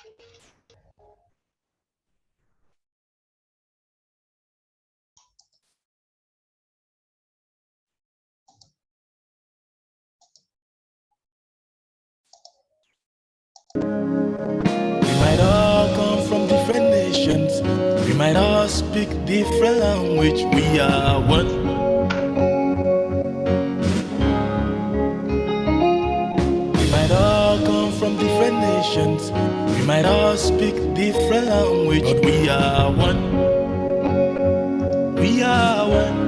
We might all come from different nations. We might all speak different language. We are one. We might all come from different nations. We might all speak different language, but we are one. We are one.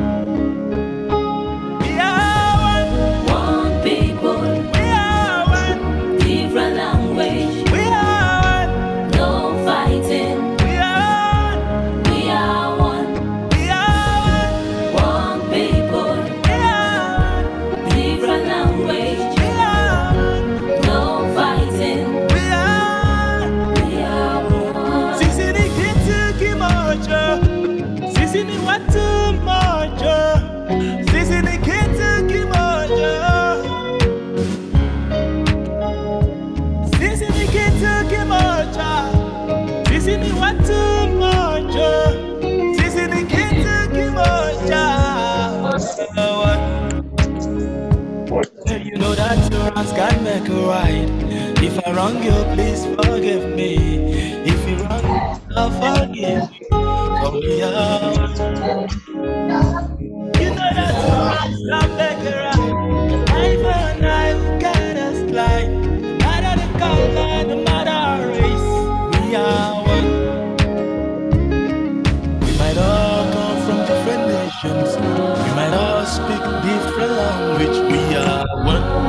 We are one. One people. We are one. Different language. We are one. No fighting. We are one. We are one. We are one. One people. We are one. Different language. We are one. No fighting. We are. We are one. Sisi ni kitu kimoja. Sisi ni watu moja. Sisi ni kitu kimoja. Sisi ni kitu kimoja. Sisi ni watu moja. Sisi ni kitu kimoja. You know that two wrongs can make a right. If I wrong you, please forgive me. If you wrong, I'll forgive you. For we are. You know that two wrongs can make a right. Eye for an eye, we gotta slide. No matter the color, no matter our race, we are one. We might all come from different nations. We might all speak different language. We are one.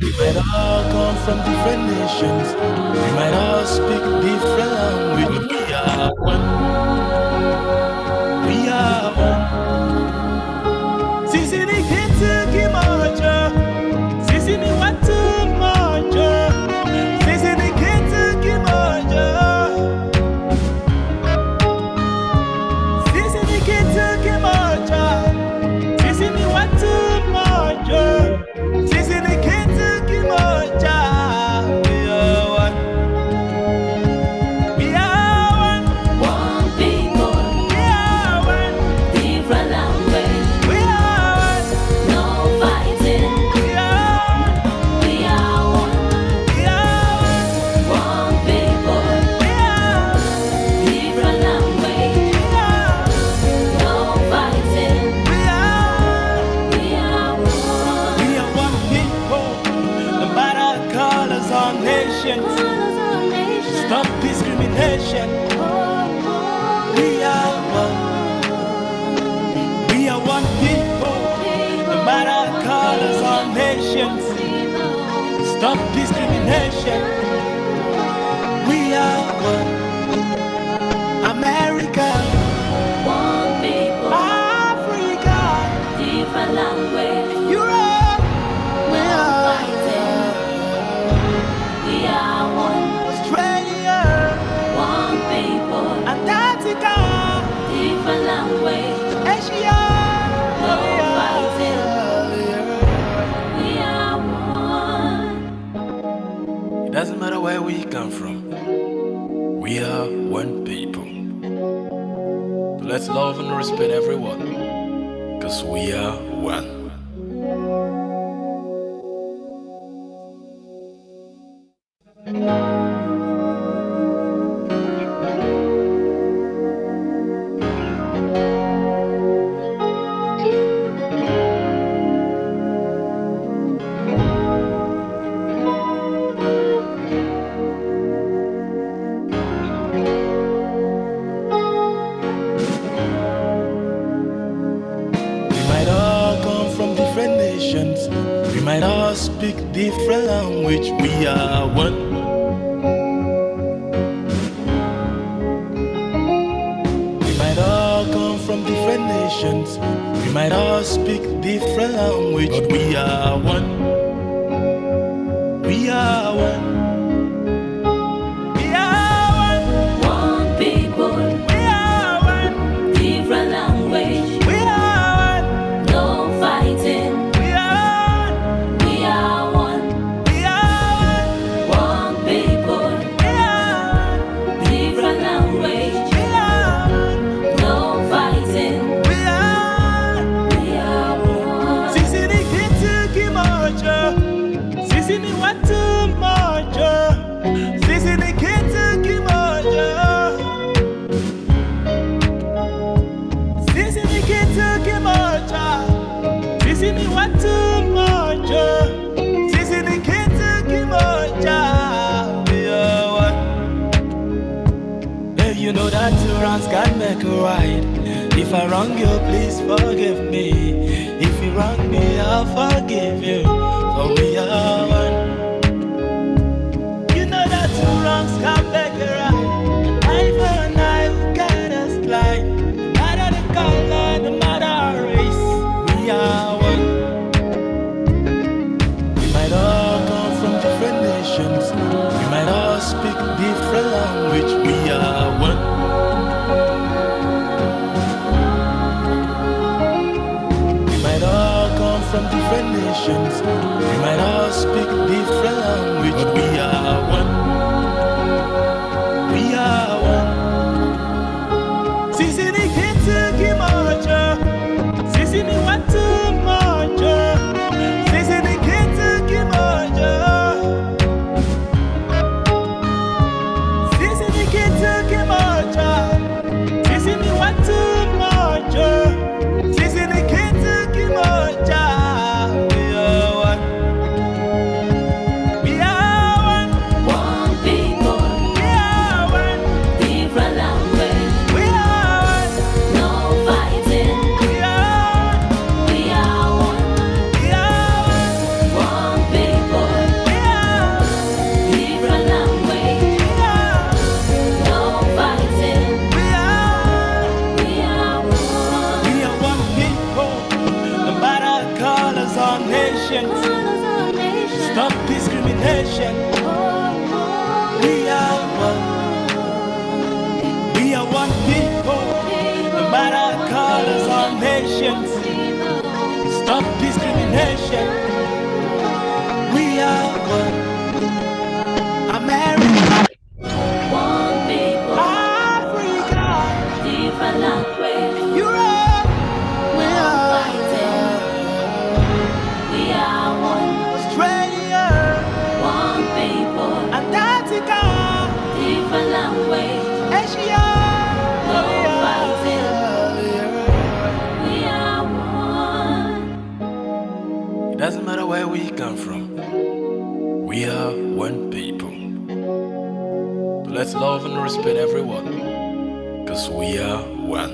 We might all come from different nations. We might all speak different language. But we are one. We are one. Sisi ni kitu kimoja. Sisi ni watu moja. Sisi ni kitu kimoja. Sisi ni kitu kimoja. Sisi ni watu moja. Sisi ni kitu kimoja. We are one. We are one. One people. We are one. Different language. We are one. No fighting. We are one. We are one. We are one. One people. We are Different language. No fighting. we are. We are one. We are one people, no matter colors or nations. Stop discrimination. We are one. We are one people, no matter colors or nations. Stop discrimination. We are one. America, One people. Africa, Different language. Europe. We No are fighting. We are one. Australia, One people. Antarctica, Different language. Asia. No We are fighting. one. We are one. It doesn't matter where we come from. We are one people. So let's love and respect everyone. Because we are one. We might all come from different nations. We might all speak different language. We are one. We might all come from different nations. We might all speak different language. But we are one. We are one. We are one. One people. We are one. Different language. We are one. No fighting. We are one. We are I wrong you, please forgive me. If you wrong me, I'll forgive you. For we are one. You know that two wrongs can't make a right. Eye for an eye will get us blind. No matter the color, no matter our race, we are one. We might all come from different nations. We might all speak different language. We are one. We might all come from different nations. We might all speak different language. But we are one. We are one. Sisi ni kitu kimoja. Sisi ni watu moja. Sisi ni kitu kimoja. Sisi ni kitu kimoja. Sisi ni watu moja. Sisi ni kitu kimoja. We are one. We are one. One people, We are one. different language, We are one. no fighting. We are one. We are one. We are one. One people, We are different language, no fighting. We are We are one. We are one people, no matter colors or nations. Stop discrimination. We are one. We are one people, no matter colors or nations. Stop discrimination. We are one. America, One people, Africa, different language, Europe. We no are fighting. We are one. Australia, One people, Antarctica, different language, Asia. no We are fighting. one. We are one. It doesn't matter where we come from. We are one people. So let's love and respect everyone. Because we are one.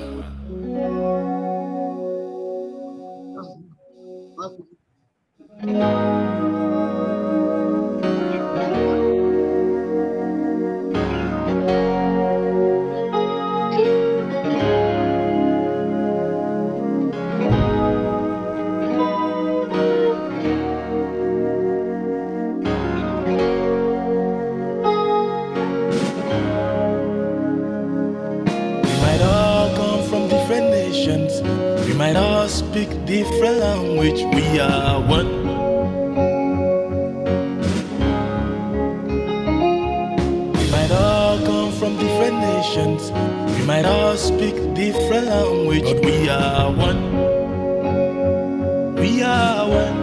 We might all come from different nations. We might all speak different language. We are one. We might all come from different nations. We might all speak different language. But we are one. We are one.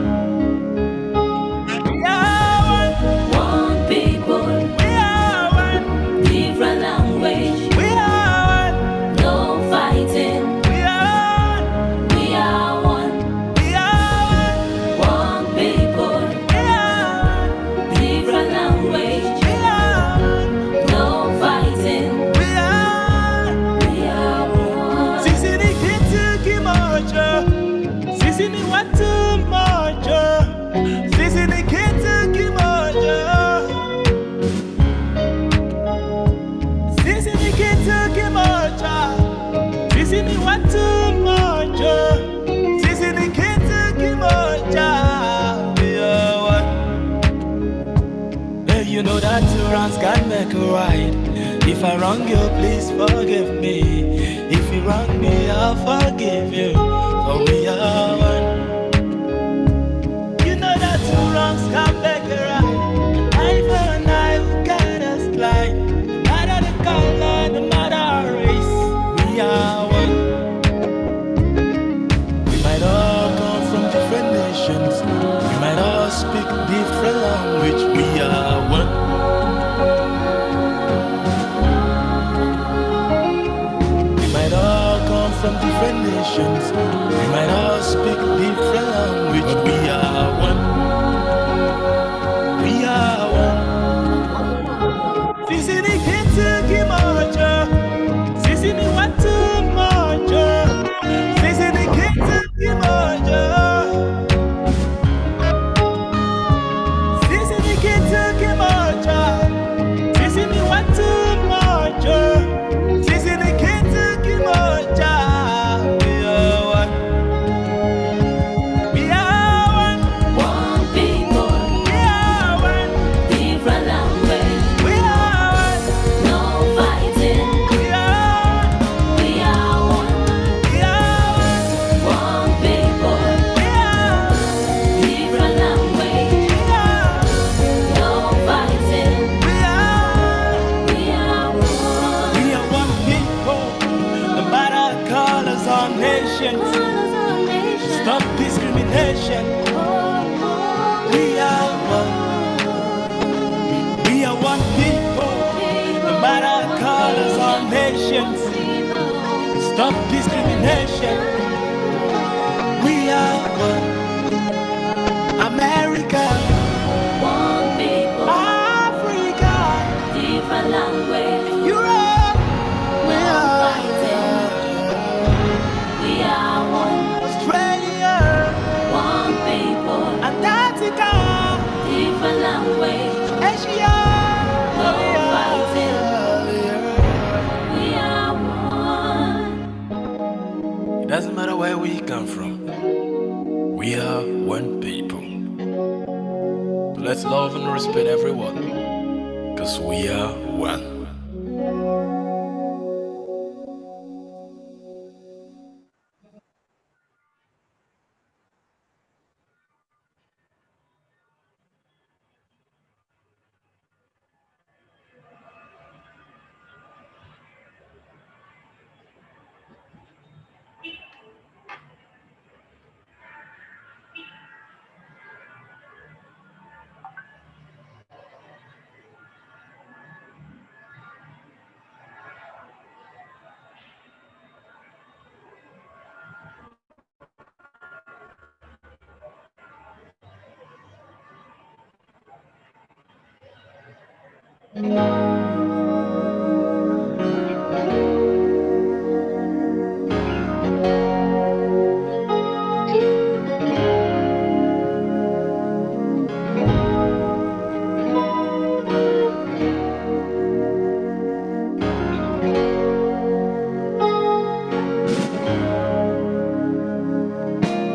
We are one. One people, We are one. different language, We are one. no fighting. We are one. We are one. We are one. One people, We are one. different language, We are one. no fighting. We are. We are one. Sisi ni kitu kimoja. Sisi ni watu moja. Sisi ni kitu kimoja. Sisi ni kitu kimoja. Sisi ni watu moja. Sisi ni kitu kimoja. We are one. Hey, you know that two wrongs can make a right. If I wrong you, please forgive me. If you wrong me, I'll forgive you. For we are one. You know that two wrongs can make a right. Eye for an eye will get us blind. No matter the color, no matter our race, we are one. We might all come from different nations. We might all speak different language. We are one. We might all come from different nations. We might all speak different language. But we are one. We are one. Sisi ni kitu kimoja. Sisi ni watu moja. nations. Stop discrimination. We are one. America, One people, Africa, different language. Europe. We No are fighting. We are one. Australia, One people, Antarctica, different language. Asia. No We are fighting. We are one. It doesn't matter where we come from. We are one people. So let's love and respect everyone, because we are one.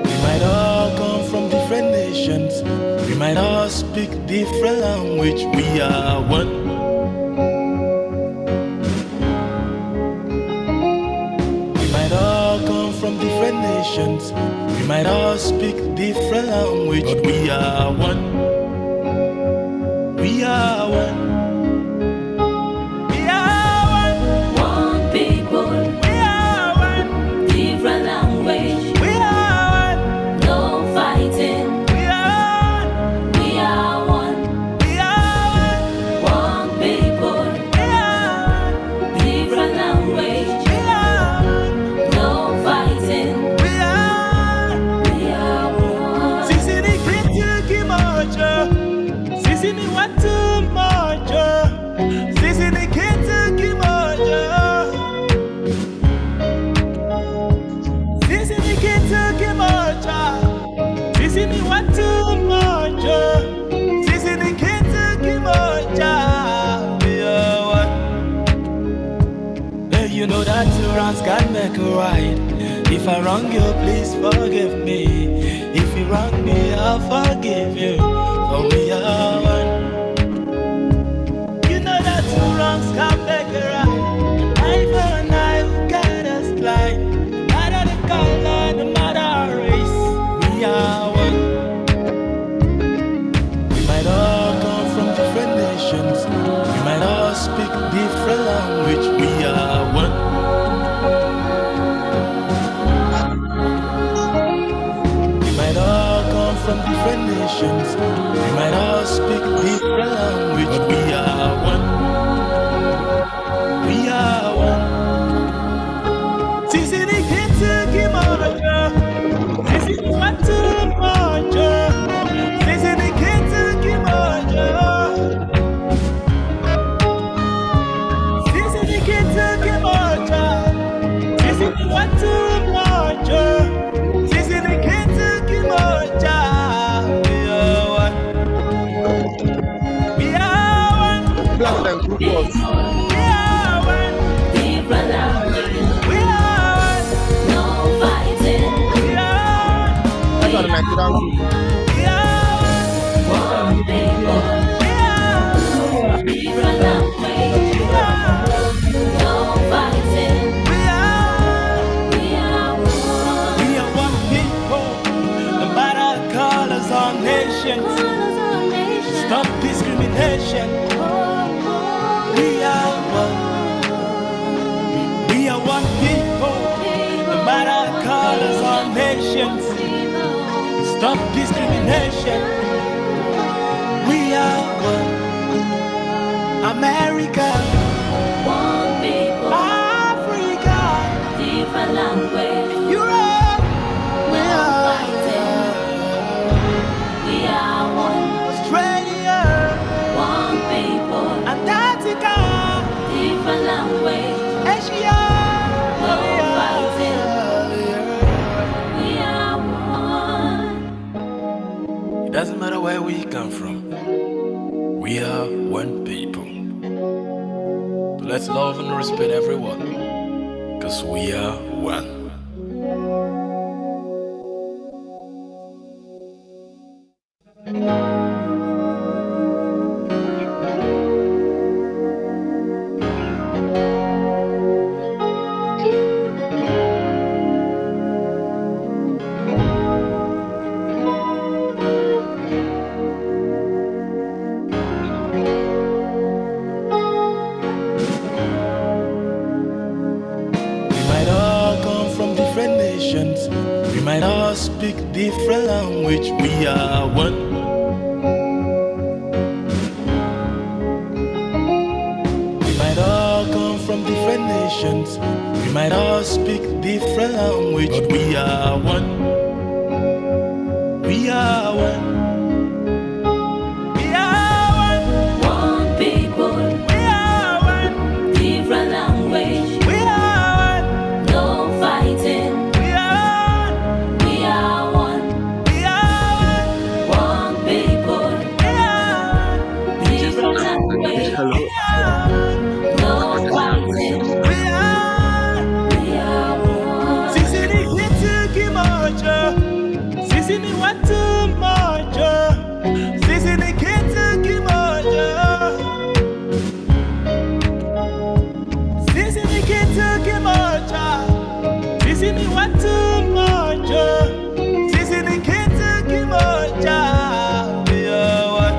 We might all come from different nations. We might all speak different language. We are one. We might all come from different nations. We might all speak different language, but we are one. We are one. We are one. One people, We are one. different language. We are one. No fighting. We are one. We are one. We are one. One people, We are one. different language. We are one. No fighting. We are. We are one. Sisi ni kitu kimoja. Sisi ni watu moja. Sisi ni kitu kimoja. Sisi ni kitu kimoja. Sisi ni watu moja. Sisi ni kitu kimoja. We are one. Hey, you know that two wrongs can make a right. If I wrong you, please forgive me. If you wrong me, I'll forgive you. For we are one. You know that two wrongs can make a right. Eye for an eye, we got us blind. No matter the color, no matter our race, we are one. We might all come from different nations. We might all speak different language. We are one. We might all come from different nations. We might all speak different language, but we are one. We are one. Sisi ni kitu kimoja. Sisi ni watu moja. Sisi ni kitu kimoja. Sisi ni kitu kimoja. Sisi ni watu moja. Sisi ni kitu kimoja. We are one. We are one. Black and group us. We are one. Different language. We are one. No fighting. We are one. These are the Nigerian group. We are one. One people, We are different language. No fighting. We are. We are one. We are one people. No matter colors or nations. Colors of nation. Stop discrimination. We are one. We are one people. No matter colors or nations. Stop discrimination. We are one. America, One people, we come from. We are one people. So let's love and respect everyone, cause we are one. We might all come from different nations. We might all speak different language. We are one. We might all come from different nations. We might all speak different language. But we are one. We are one. We are one. One people, We are one. different language, We are one. no fighting. We are one. We are one. We are One people, one. We are different language, Hello. no fighting. one. We are. We are one. Sisi ni kitu kimoja. Sisi ni watu moja. Sisi ni kitu kimoja. Sisi ni kitu kimoja. Sisi ni watu moja. Sisi ni kitu kimoja. We are one.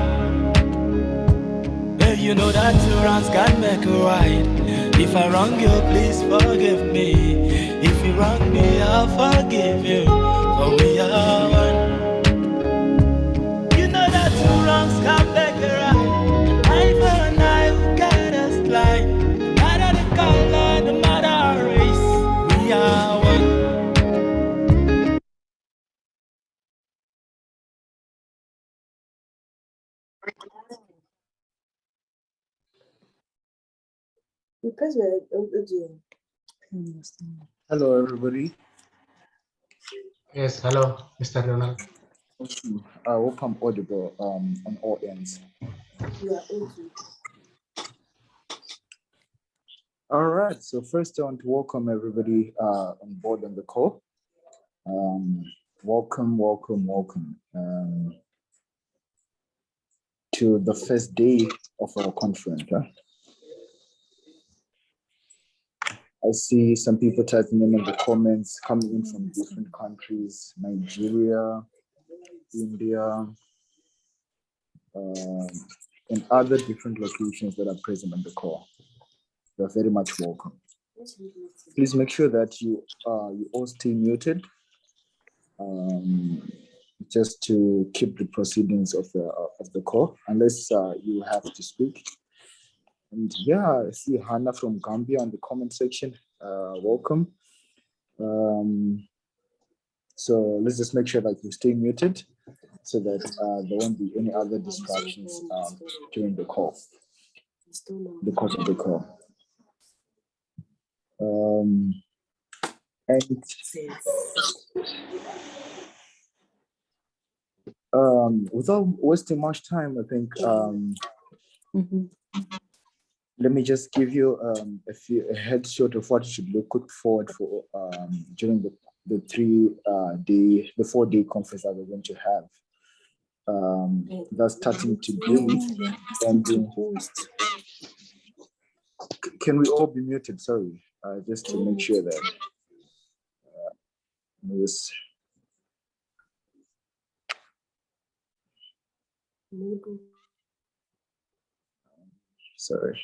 Yeah, you know that two wrongs can make a right. If I wrong you, please forgive me. If you wrong me, I'll forgive you. For we are one. You know that two wrongs can make a right. Eye for an eye, we gotta slide. No matter the color, no matter our race, we are one. Hello, everybody. Yes, hello, Mr. Ronald. Welcome audible on all ends. All right. So first, I want to welcome everybody on board on the call. Welcome to the first day of our conference. I see some people typing in the comments, coming in from different countries, Nigeria, India, and other different locations that are present on the call. You're very much welcome. Please make sure that you all stay muted, just to keep the proceedings of the call, unless you have to speak. And yeah, I see Hannah from Gambia in the comment section. Welcome. So let's just make sure that you stay muted so that there won't be any other distractions during the call, the course of the call. And without wasting much time, I think let me just give you a headshot of what you should look forward for during the 4-day conference that we're going to have. That's starting today. And can we all be muted? Sorry, just to make sure that. Yes. Sorry.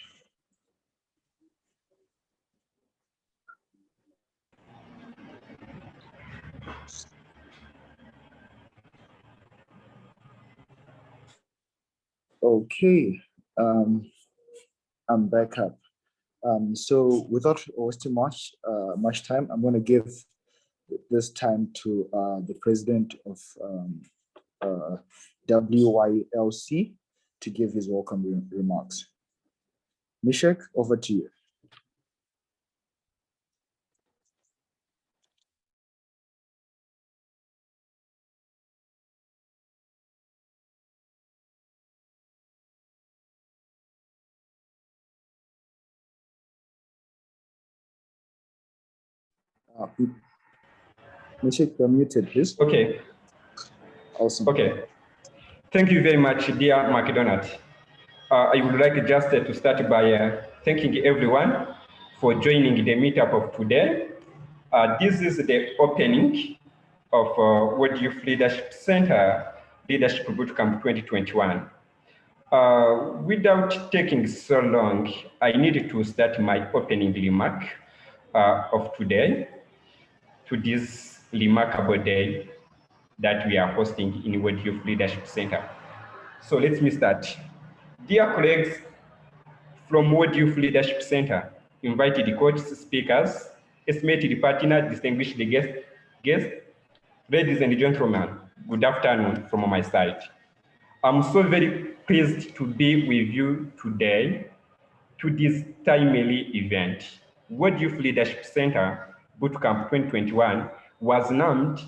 Okay, I'm back up. So without wasting much time, I'm going to give this time to the president of WYLC to give his welcome remarks. Mishek, over to you. Nishik, you're muted, please. Okay. Awesome. Okay. Thank you very much, dear McDonald. I would like just to start by thanking everyone for joining the meetup of today. This is the opening of World Youth Leadership Center Leadership Bootcamp 2021. Without taking so long, I need to start my opening remark of today to this remarkable day that we are hosting in World Youth Leadership Center. So let me start. Dear colleagues from World Youth Leadership Center, invited coaches, speakers, estimated partner, distinguished guests, ladies and gentlemen, good afternoon from my side. I'm so very pleased to be with you today to this timely event. World Youth Leadership Center Bootcamp 2021 was named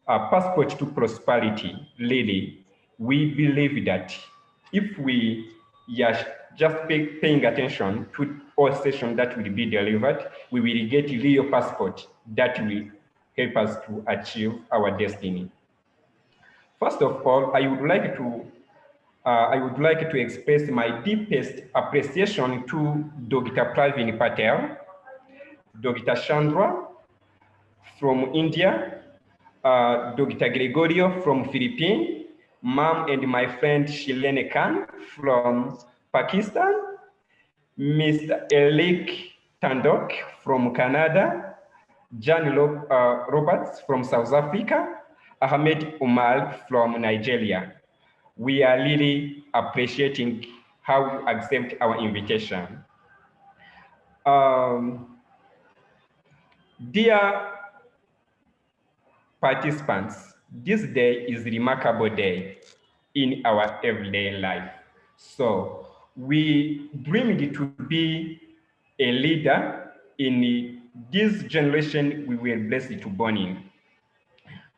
a passport to prosperity. Really, we believe that if we are just paying attention to all sessions that will be delivered, we will get a real passport that will help us to achieve our destiny. First of all, I would like to express my deepest appreciation to Dr. Pravin Patel, Dr. Chandra from India, Dr. Gregorio from Philippines, Mom and my friend Shilene Khan from Pakistan, Mr. Elik Tandok from Canada, Jan Roberts from South Africa, Ahmed Umar from Nigeria. We are really appreciating how you accept our invitation. Dear participants, this day is a remarkable day in our everyday life. So we dreamed to be a leader in this generation we were blessed to born in.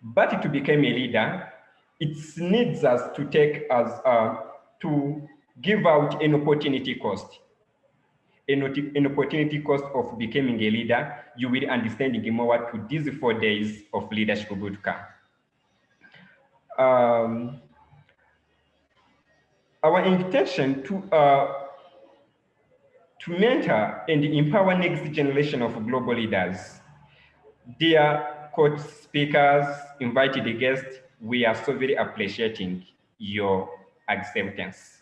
But to become a leader, it needs us to take us to give out an opportunity cost. An opportunity cost of becoming a leader, you will understand more to these 4 days of leadership bootcamp. Our intention to mentor and empower next generation of global leaders. Dear coach speakers, invited guests, we are so very appreciating your acceptance.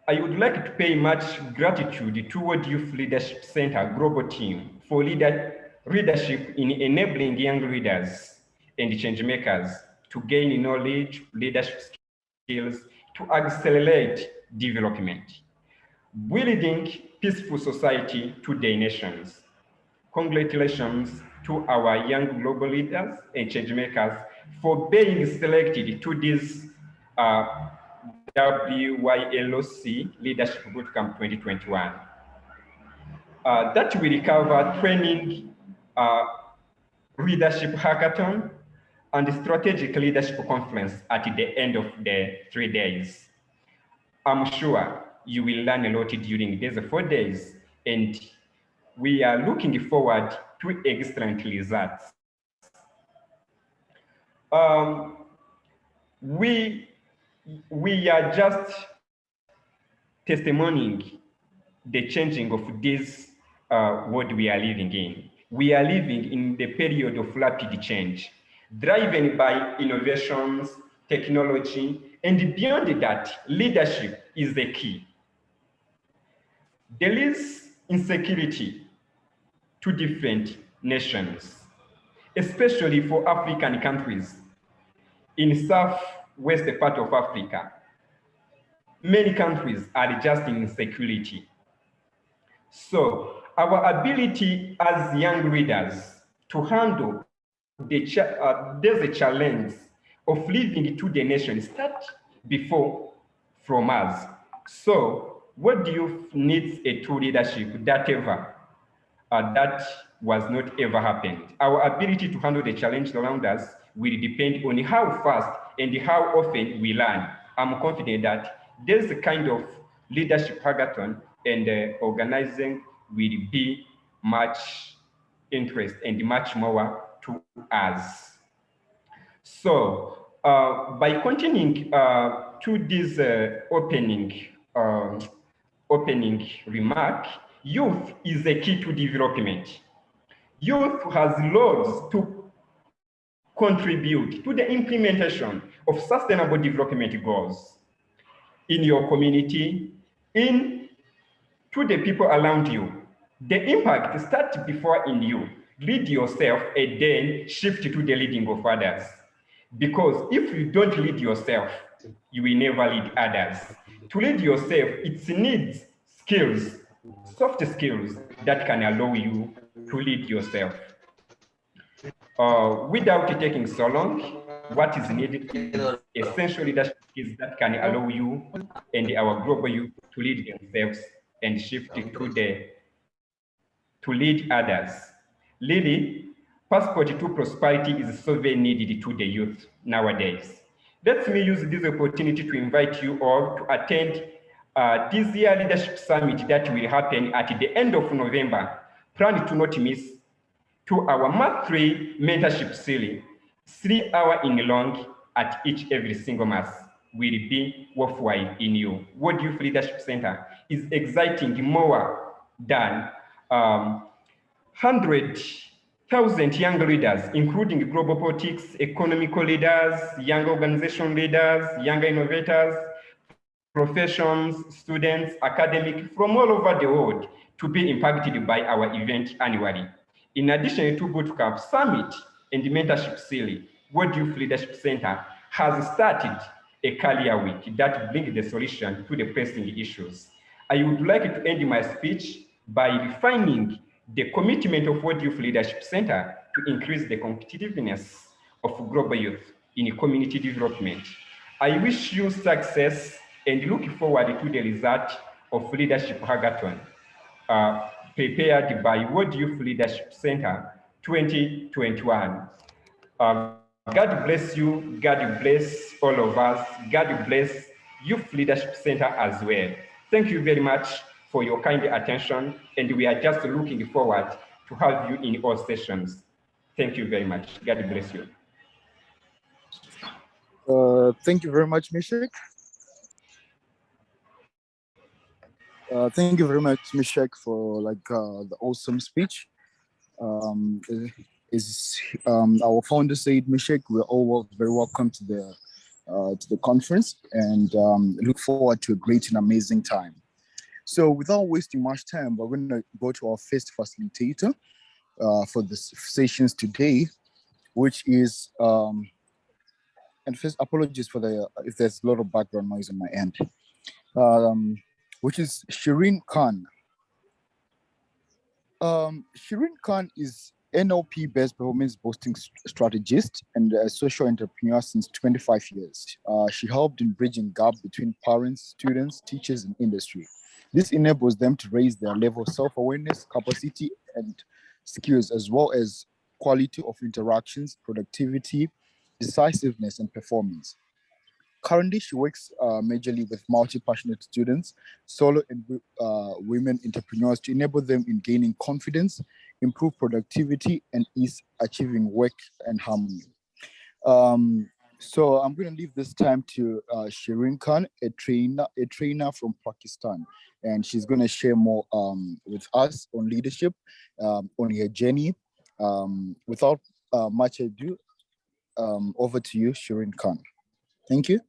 I would like to pay much gratitude to World Youth Leadership Center Global Team for leadership in enabling young leaders and change makers to gain knowledge, leadership skills to accelerate development, building peaceful society to the nations. Congratulations to our young global leaders and change makers for being selected to this WYLOC Leadership Bootcamp 2021. That will cover training, leadership hackathon, and strategic leadership conference at the end of the 3 days. I'm sure you will learn a lot during these 4 days, and we are looking forward to excellent results. We are just testimonying the changing of this world we are living in. We are living in the period of rapid change, driven by innovations, technology, and beyond that, leadership is the key. There is insecurity to different nations, especially for African countries. In southwest part of Africa, many countries are just in insecurity. So our ability as young leaders to handle there's a challenge of leading to the nation start before from us. So what do you need a true leadership that was not ever happened? Our ability to handle the challenge around us will depend on how fast and how often we learn. I'm confident that there's a kind of leadership hackathon and organizing will be much interest and much more to us. So by continuing to this opening remark, youth is the key to development. Youth has loads to contribute to the implementation of sustainable development goals in your community, in to the people around you. The impact starts before in you. Lead yourself and then shift to the leading of others. Because if you don't lead yourself, you will never lead others. To lead yourself, it needs skills, soft skills that can allow you to lead yourself. Without taking so long, what is needed is essential leadership skills that can allow you and our global youth to lead themselves and shift to lead others. Really, passport to prosperity is so very needed to the youth nowadays. Let me use this opportunity to invite you all to attend this year leadership summit that will happen at the end of November. Plan to not miss to our Mark 3 mentorship series, 3 hours in long at each every single month will be worthwhile in you. World Youth Leadership Center is exciting more than 100,000 young leaders, including global politics, economical leaders, young organization leaders, young innovators, professions, students, academic from all over the world to be impacted by our event annually. In addition to Bootcamp Summit and the Mentorship Series, World Youth Leadership Center has started a career week that brings the solution to the pressing issues. I would like to end my speech by refining the commitment of World Youth Leadership Center to increase the competitiveness of global youth in community development. I wish you success and look forward to the result of Leadership Hackathon prepared by World Youth Leadership Center 2021. God bless you, God bless all of us, God bless Youth Leadership Center as well. Thank you very much for your kind attention, and we are just looking forward to have you in all sessions. Thank you very much. God bless you. Thank you very much, Mishek. Thank you very much, Mishek, for the awesome speech. Our founder said, Mishek, we're all very welcome to the conference, and look forward to a great and amazing time. So without wasting much time, we're going to go to our first facilitator for the sessions today, which is, and first apologies for if there's a lot of background noise on my end, which is Shireen Khan. Shireen Khan is NLP-based performance boosting strategist and a social entrepreneur since 25 years. She helped in bridging gap between parents, students, teachers, and industry. This enables them to raise their level of self-awareness, capacity, and skills, as well as quality of interactions, productivity, decisiveness, and performance. Currently, she works majorly with multi-passionate students, solo and women entrepreneurs to enable them in gaining confidence, improve productivity, and ease achieving work and harmony. So I'm going to leave this time to Shireen Khan, a trainer from Pakistan, and she's going to share more with us on leadership, on her journey. Without much ado, over to you, Shireen Khan. Thank you.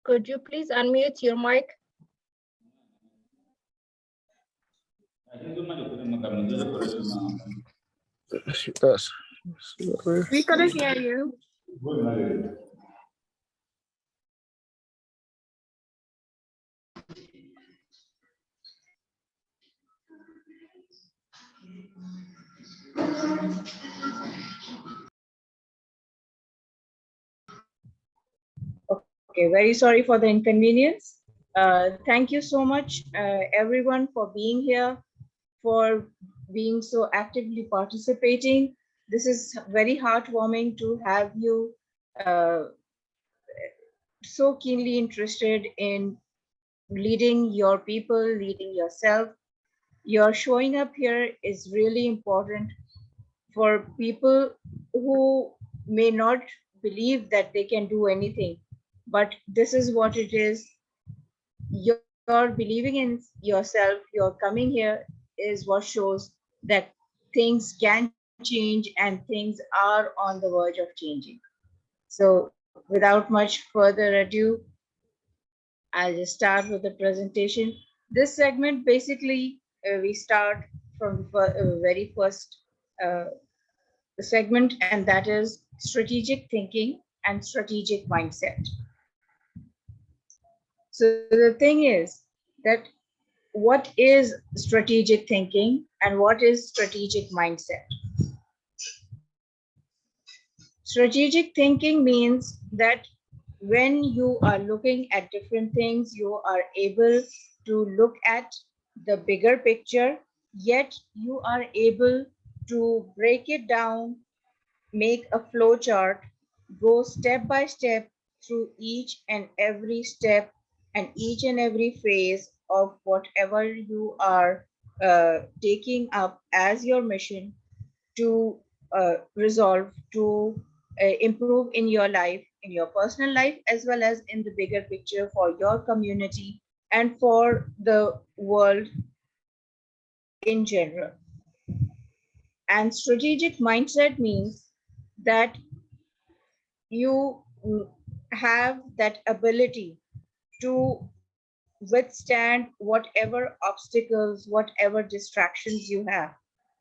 Could you please unmute your mic? Yes. We couldn't hear you. Okay, very sorry for the inconvenience. Thank you so much, everyone, for being here, for being so actively participating. This is very heartwarming to have you so keenly interested in leading your people, leading yourself. Your showing up here is really important for people who may not believe that they can do anything, but this is what it is. You're believing in yourself, you're coming here is what shows that things can change and things are on the verge of changing. So without much further ado, I'll just start with the presentation. This segment basically we start from the very first segment, and that is strategic thinking and strategic mindset. So the thing is that what is strategic thinking and what is strategic mindset? Strategic thinking means that when you are looking at different things, you are able to look at the bigger picture, yet you are able to break it down, make a flow chart, go step by step through each and every step and each and every phase of whatever you are taking up as your mission to resolve, to improve in your life, in your personal life, as well as in the bigger picture for your community and for the world in general. And strategic mindset means that you have that ability to withstand whatever obstacles, whatever distractions you have.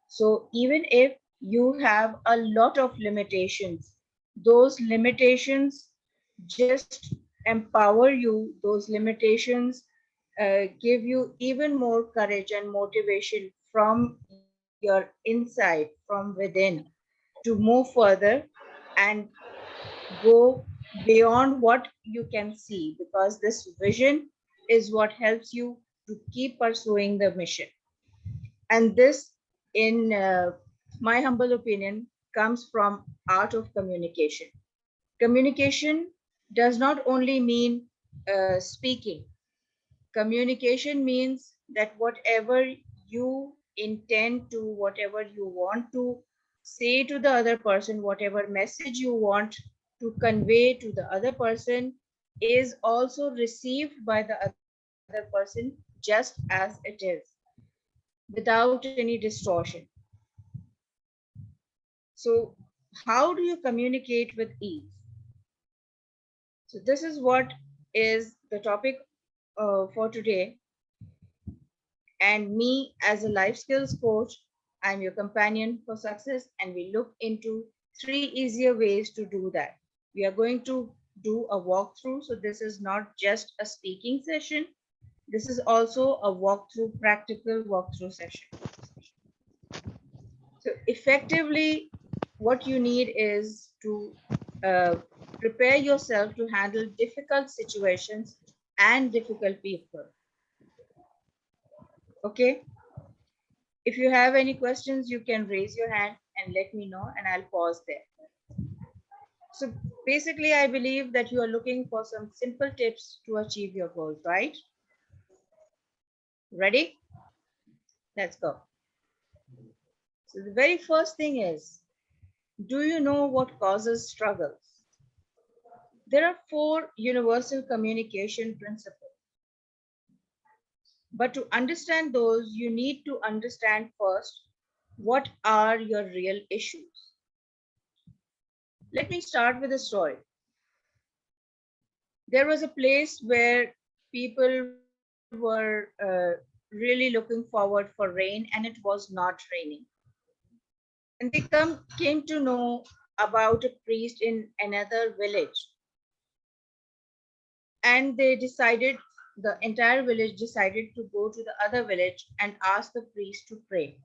So even if you have a lot of limitations, those limitations just empower you, those limitations give you even more courage and motivation from your inside, from within, to move further and go beyond what you can see, because this vision is what helps you to keep pursuing the mission. And this, in my humble opinion, comes from art of communication. Communication does not only mean speaking. Communication means that whatever you intend to, whatever you want to say to the other person, whatever message you want to convey to the other person, is also received by the other person just as it is, without any distortion. So, how do you communicate with ease? So, this is what is the topic for today. And me, as a life skills coach, I'm your companion for success, and we look into 3 easier ways to do that. We are going to do a walkthrough. So this is not just a speaking session. This is also a walkthrough, practical walkthrough session. So effectively, what you need is to prepare yourself to handle difficult situations and difficult people. Okay. If you have any questions, you can raise your hand and let me know, and I'll pause there. So basically, I believe that you are looking for some simple tips to achieve your goals, right? Ready? Let's go. So the very first thing is, do you know what causes struggles? There are 4 universal communication principles. But to understand those, you need to understand first What are your real issues? Let me start with a story. There was a place where people were really looking forward for rain, and it was not raining. And they came to know about a priest in another village. And the entire village decided to go to the other village and ask the priest to pray.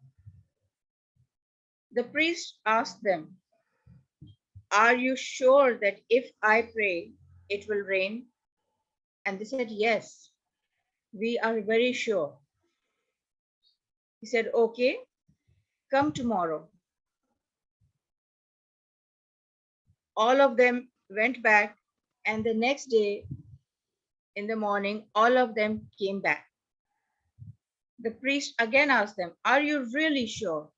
The priest asked them, "Are you sure that if I pray, it will rain?" And they said, "Yes, we are very sure." He said, "Okay, come tomorrow." All of them went back, and the next day in the morning, all of them came back. The priest again asked them, "Are you really sure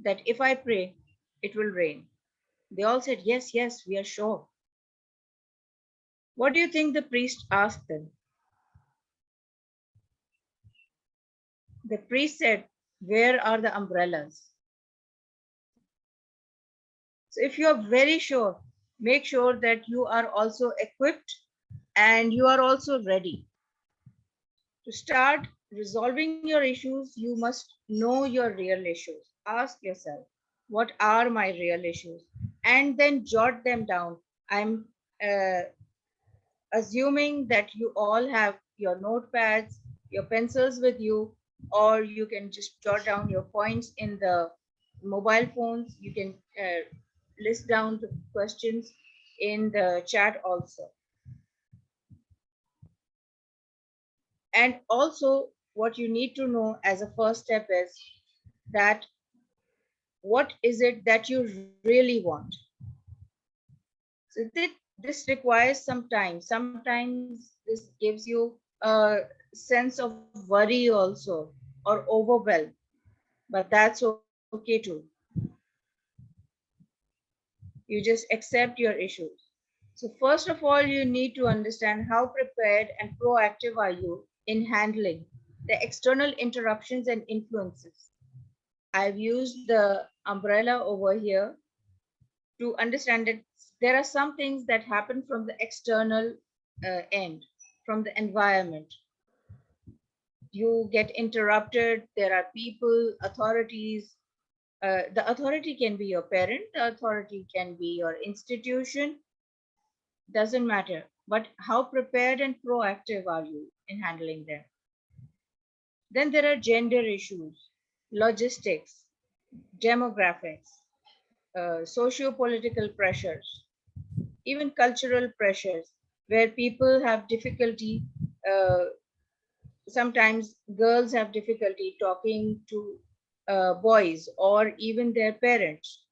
that if I pray, it will rain?" They all said, "Yes, yes, we are sure." What do you think the priest asked them? The priest said, "Where are the umbrellas?" So if you are very sure, make sure that you are also equipped and you are also ready. To start resolving your issues, you must know your real issues. Ask yourself, what are my real issues? And then jot them down. I'm uh, assuming that you all have your notepads, your pencils with you, or you can just jot down your points in the mobile phones. You can list down the questions in the chat also. And also, what you need to know as a first step is that what is it that you really want? So this requires some time. Sometimes this gives you a sense of worry also, or overwhelm, but that's okay too. You just accept your issues. So first of all, you need to understand how prepared and proactive are you in handling the external interruptions and influences. I've used the umbrella over here to understand that there are some things that happen from the external end, from the environment. You get interrupted, there are people, authorities. The authority can be your parent, the authority can be your institution, doesn't matter. But how prepared and proactive are you in handling them? Then there are gender issues, logistics, demographics, socio-political pressures, even cultural pressures, where people have difficulty. Uh, Sometimes girls have difficulty talking to boys or even their parents.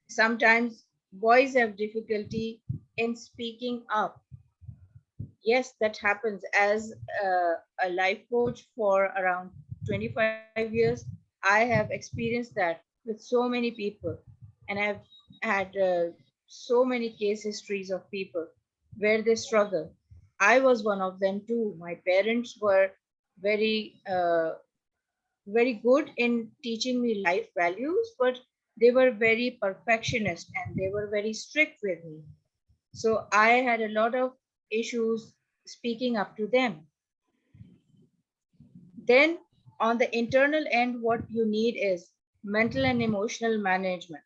Sometimes boys have difficulty in speaking up. Yes, that happens. As a life coach for around 25 years, I have experienced that with so many people, and I've had so many case histories of people where they struggle. I was one of them too. My parents were very very good in teaching me life values, but they were very perfectionist and they were very strict with me. So I had a lot of issues speaking up to them. Then, on the internal end, what you need is mental and emotional management,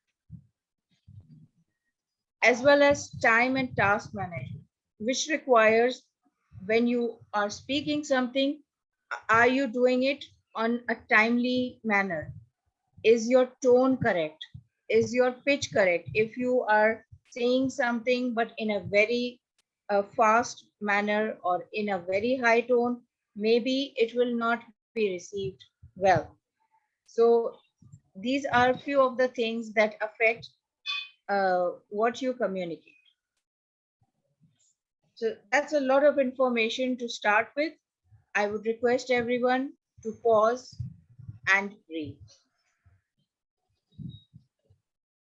as well as time and task management, which requires when you are speaking something, are you doing it on a timely manner? Is your tone correct? Is your pitch correct? If you are saying something but in a very fast manner or in a very high tone, maybe it will not be received well. So these are few of the things that affect what you communicate. So that's a lot of information to start with. I would request everyone to pause and breathe.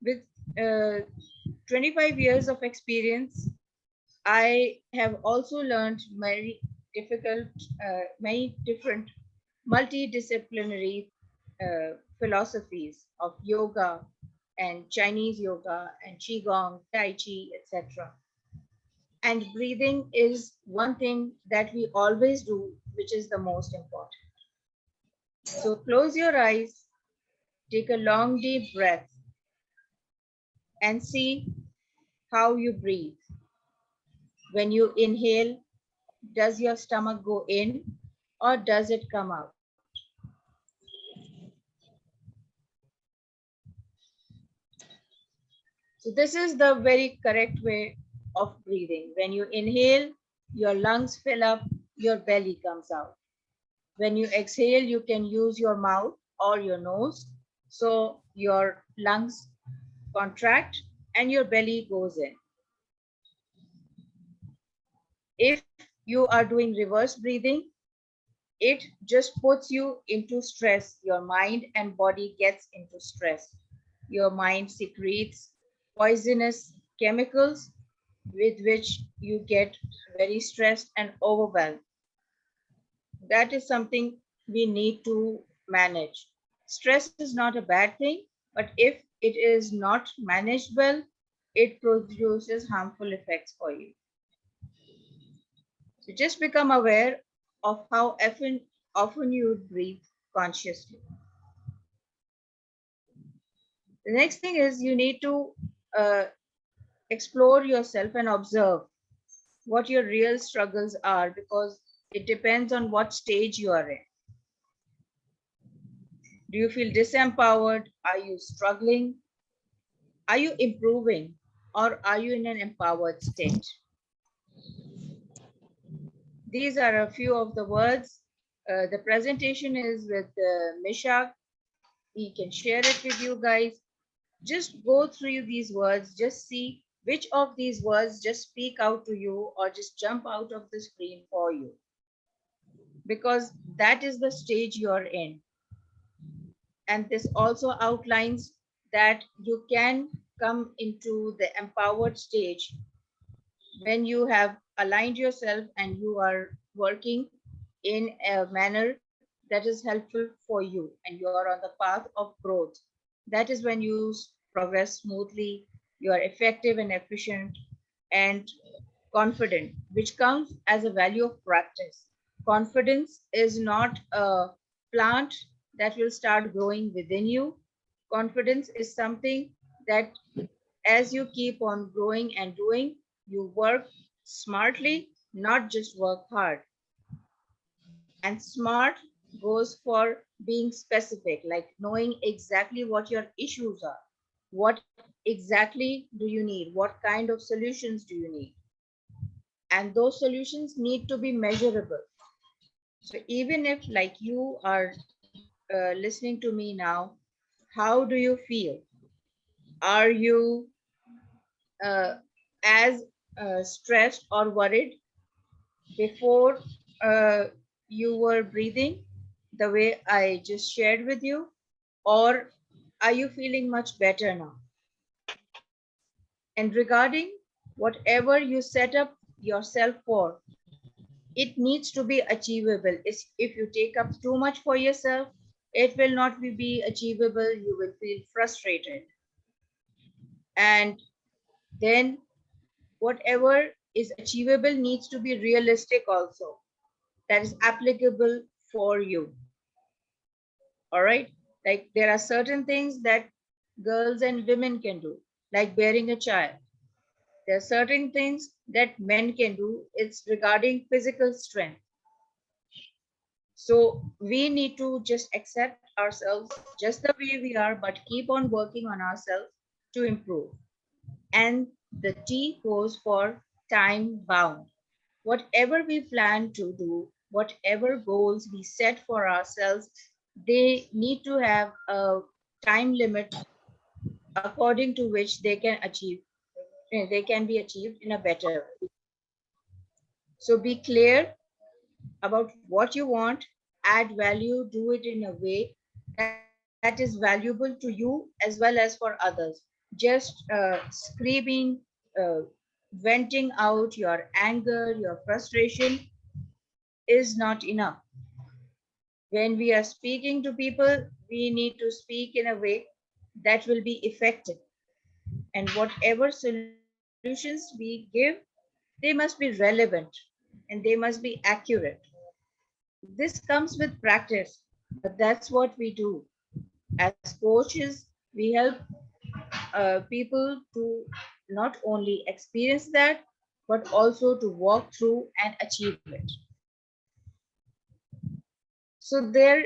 With uh, 25 years of experience, I have also learned many difficult, many different multidisciplinary philosophies of yoga and Chinese yoga and Qigong, Tai Chi, etc. And breathing is one thing that we always do, which is the most important. So close your eyes, take a long deep breath, and see how you breathe. When you inhale, does your stomach go in or does it come out? So this is the very correct way of breathing. When you inhale, your lungs fill up, your belly comes out. When you exhale, you can use your mouth or your nose. So your lungs contract and your belly goes in. If you are doing reverse breathing, it just puts you into stress. Your mind and body gets into stress. Your mind secretes poisonous chemicals with which you get very stressed and overwhelmed. That is something we need to manage. Stress is not a bad thing, but if it is not managed well, it produces harmful effects for you. So just become aware of how often you breathe consciously. The next thing is you need to uh, explore yourself and observe what your real struggles are, because it depends on what stage you are in. Do you feel disempowered? Are you struggling? Are you improving? Or are you in an empowered state? These are a few of the words. The presentation is with Mishak. He can share it with you guys. Just go through these words, just see which of these words just speak out to you or just jump out of the screen for you, because that is the stage you're in. And this also outlines that you can come into the empowered stage when you have aligned yourself and you are working in a manner that is helpful for you and you are on the path of growth. That is when you progress smoothly, you are effective and efficient and confident, which comes as a value of practice. Confidence is not a plant that will start growing within you. Confidence is something that as you keep on growing and doing, you work smartly, not just work hard. And smart goes for being specific, like knowing exactly what your issues are. What exactly do you need? What kind of solutions do you need? And those solutions need to be measurable. So even if like you are listening to me now, how do you feel? Are you uh, as stressed or worried before uh, you were breathing the way I just shared with you? Or are you feeling much better now? And regarding whatever you set up yourself for, it needs to be achievable. If you take up too much for yourself, it will not be achievable. You will feel frustrated. And then whatever is achievable needs to be realistic also. That is applicable for you. All right. Like there are certain things that girls and women can do, like bearing a child. There are certain things that men can do. It's regarding physical strength. So we need to just accept ourselves just the way we are, but keep on working on ourselves to improve. And the T goes for time bound. Whatever we plan to do, whatever goals we set for ourselves, they need to have a time limit according to which they can be achieved in a better way. So be clear about what you want, add value, do it in a way that is valuable to you as well as for others. Just screaming, uh, venting out your anger, your frustration is not enough. When we are speaking to people, we need to speak in a way that will be effective. And whatever solutions we give, they must be relevant and they must be accurate. This comes with practice, but that's what we do. As coaches, we help people to not only experience that, but also to walk through and achieve it. So there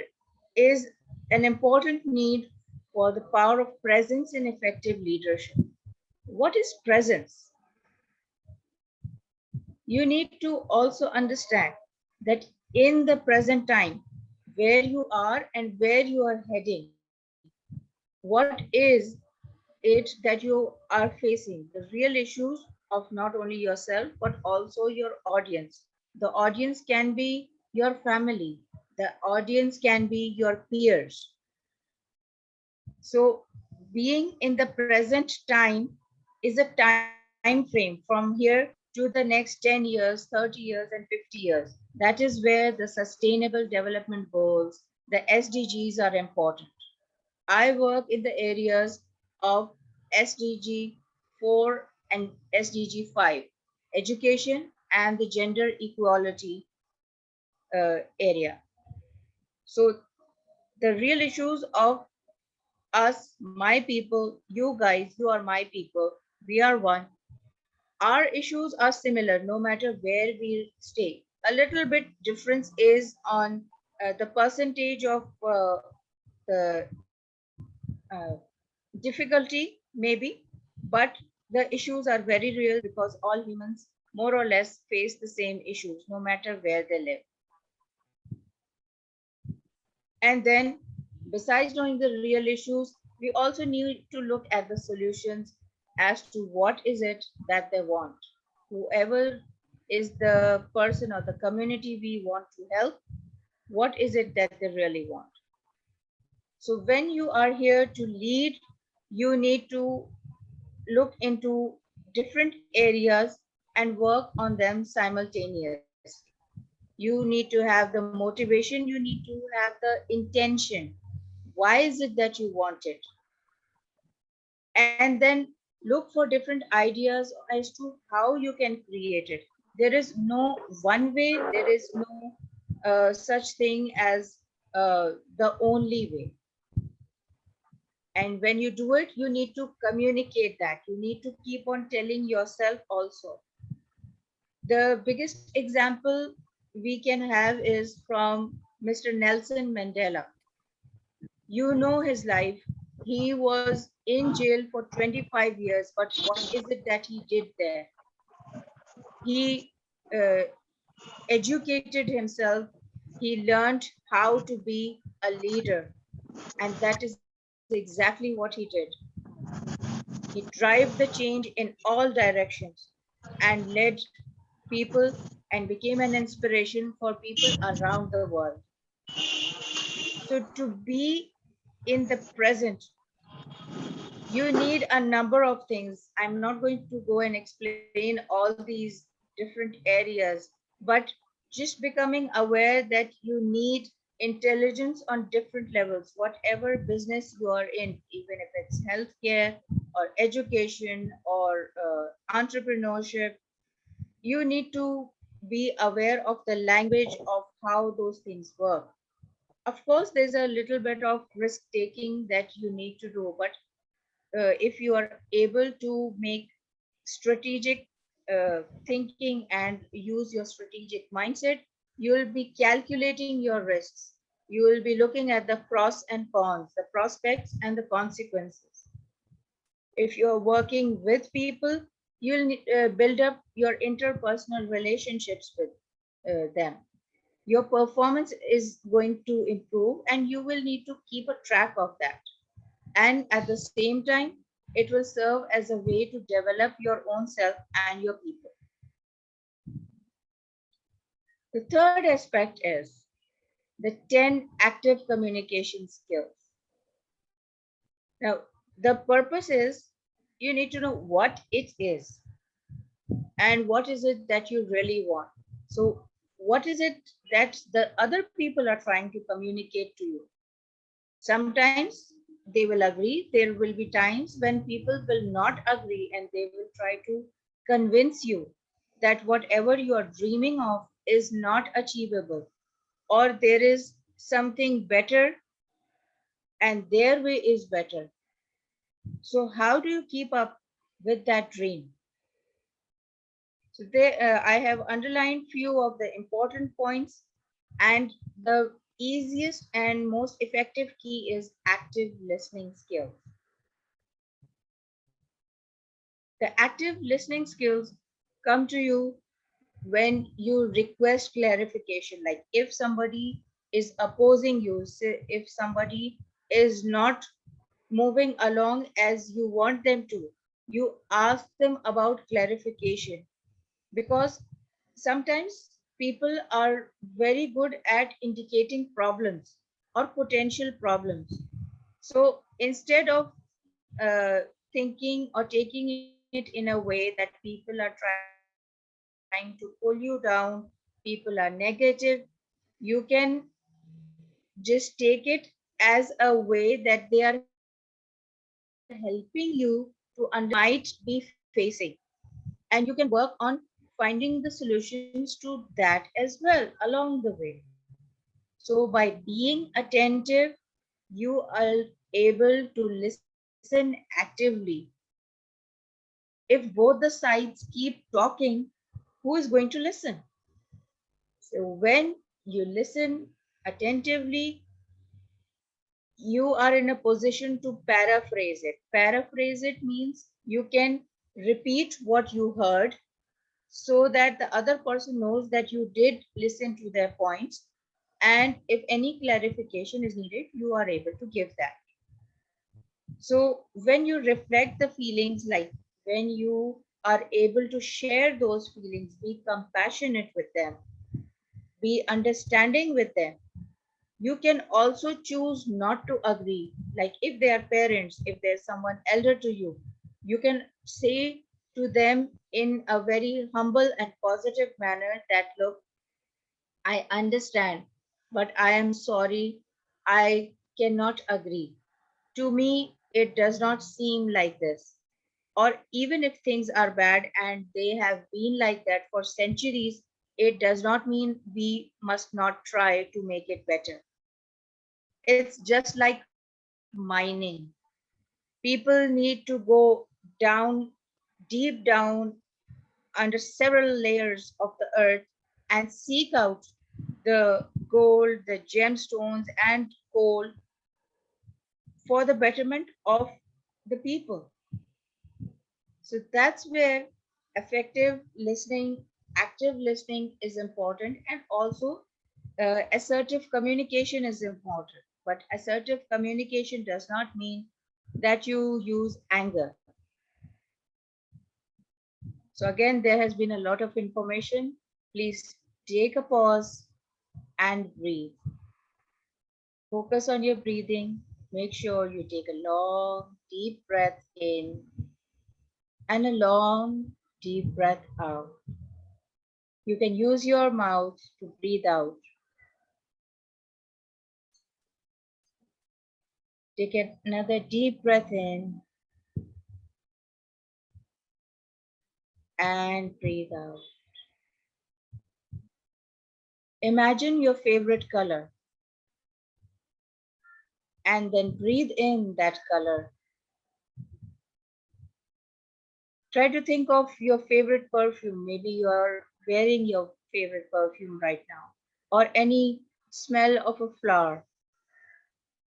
is an important need for the power of presence in effective leadership. What is presence? You need to also understand that in the present time, where you are and where you are heading, what is it that you are facing, the real issues of not only yourself, but also your audience. The audience can be your family, the audience can be your peers. So being in the present time is a time frame from here to the next 10 years, 30 years, and 50 years. That is where the sustainable development goals, the SDGs, are important. I work in the areas of SDG 4 and SDG 5, education and the gender equality area. So the real issues of us, my people, you guys, you are my people, we are one. Our issues are similar no matter where we stay. A little bit difference is on the percentage of the difficulty, maybe, but the issues are very real because all humans more or less face the same issues no matter where they live. And then, besides knowing the real issues, we also need to look at the solutions as to what is it that they want. Whoever is the person or the community we want to help, what is it that they really want? So when you are here to lead, you need to look into different areas and work on them simultaneously. You need to have the motivation, you need to have the intention. Why is it that you want it? And then look for different ideas as to how you can create it. There is no one way, there is no such thing as the only way. And when you do it, you need to communicate that. You need to keep on telling yourself also. The biggest example we can have is from Mr. Nelson Mandela. You know his life. He was in jail for 25 years, but what is it that he did there? He educated himself. He learned how to be a leader, and that is exactly what he did. He drove the change in all directions and led people and became an inspiration for people around the world. So to be in the present, you need a number of things. I'm not going to go and explain all these different areas, but just becoming aware that you need intelligence on different levels, whatever business you are in, even if it's healthcare or education or entrepreneurship, you need to be aware of the language of how those things work. Of course, there's a little bit of risk taking that you need to do, but if you are able to make strategic thinking and use your strategic mindset, you will be calculating your risks. You will be looking at the pros and cons, the prospects and the consequences. If you're working with people, you'll build up your interpersonal relationships with them. Your performance is going to improve, and you will need to keep a track of that. And at the same time, it will serve as a way to develop your own self and your people. The third aspect is the 10 active communication skills. Now, the purpose is you need to know what it is and what is it that you really want. So what is it that the other people are trying to communicate to you? Sometimes they will agree. There will be times when people will not agree and they will try to convince you that whatever you are dreaming of is not achievable, or there is something better and their way is better. So how do you keep up with that dream? So I have underlined few of the important points, and the easiest and most effective key is active listening skills. The active listening skills come to you when you request clarification. Like if somebody is opposing you, say if somebody is not moving along as you want them to, you ask them about clarification, because sometimes people are very good at indicating problems or potential problems. So instead of thinking or taking it in a way that people are trying to pull you down, people are negative, you can just take it as a way that they are helping you to understand the problem that you might be facing, and you can work on finding the solutions to that as well along the way. So by being attentive, you are able to listen actively. If both the sides keep talking, who is going to listen? So when you listen attentively, you are in a position to paraphrase it. Paraphrase it means you can repeat what you heard so that the other person knows that you did listen to their points. And if any clarification is needed, you are able to give that. So when you reflect the feelings, like when you are able to share those feelings, be compassionate with them, be understanding with them, you can also choose not to agree. Like if they are parents, if there's someone elder to you, you can say to them in a very humble and positive manner that, look, I understand, but I am sorry, I cannot agree. To me, it does not seem like this. Or even if things are bad and they have been like that for centuries, it does not mean we must not try to make it better. It's just like mining. People need to go down, deep down, under several layers of the earth and seek out the gold, the gemstones, and coal for the betterment of the people. So that's where effective listening, active listening is important, and also assertive communication is important. But assertive communication does not mean that you use anger. So again, there has been a lot of information. Please take a pause and breathe. Focus on your breathing. Make sure you take a long, deep breath in and a long, deep breath out. You can use your mouth to breathe out. Take another deep breath in and breathe out. Imagine your favorite color and then breathe in that color. Try to think of your favorite perfume. Maybe you are wearing your favorite perfume right now, or any smell of a flower.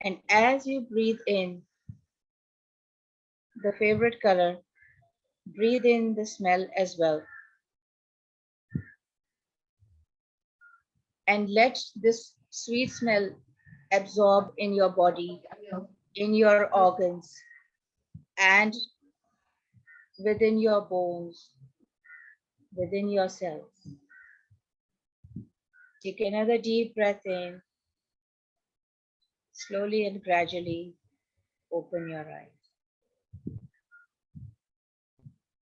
And as you breathe in the favorite color, breathe in the smell as well. And let this sweet smell absorb in your body, in your organs, and within your bones, within your cells. Take another deep breath in. Slowly and gradually open your eyes.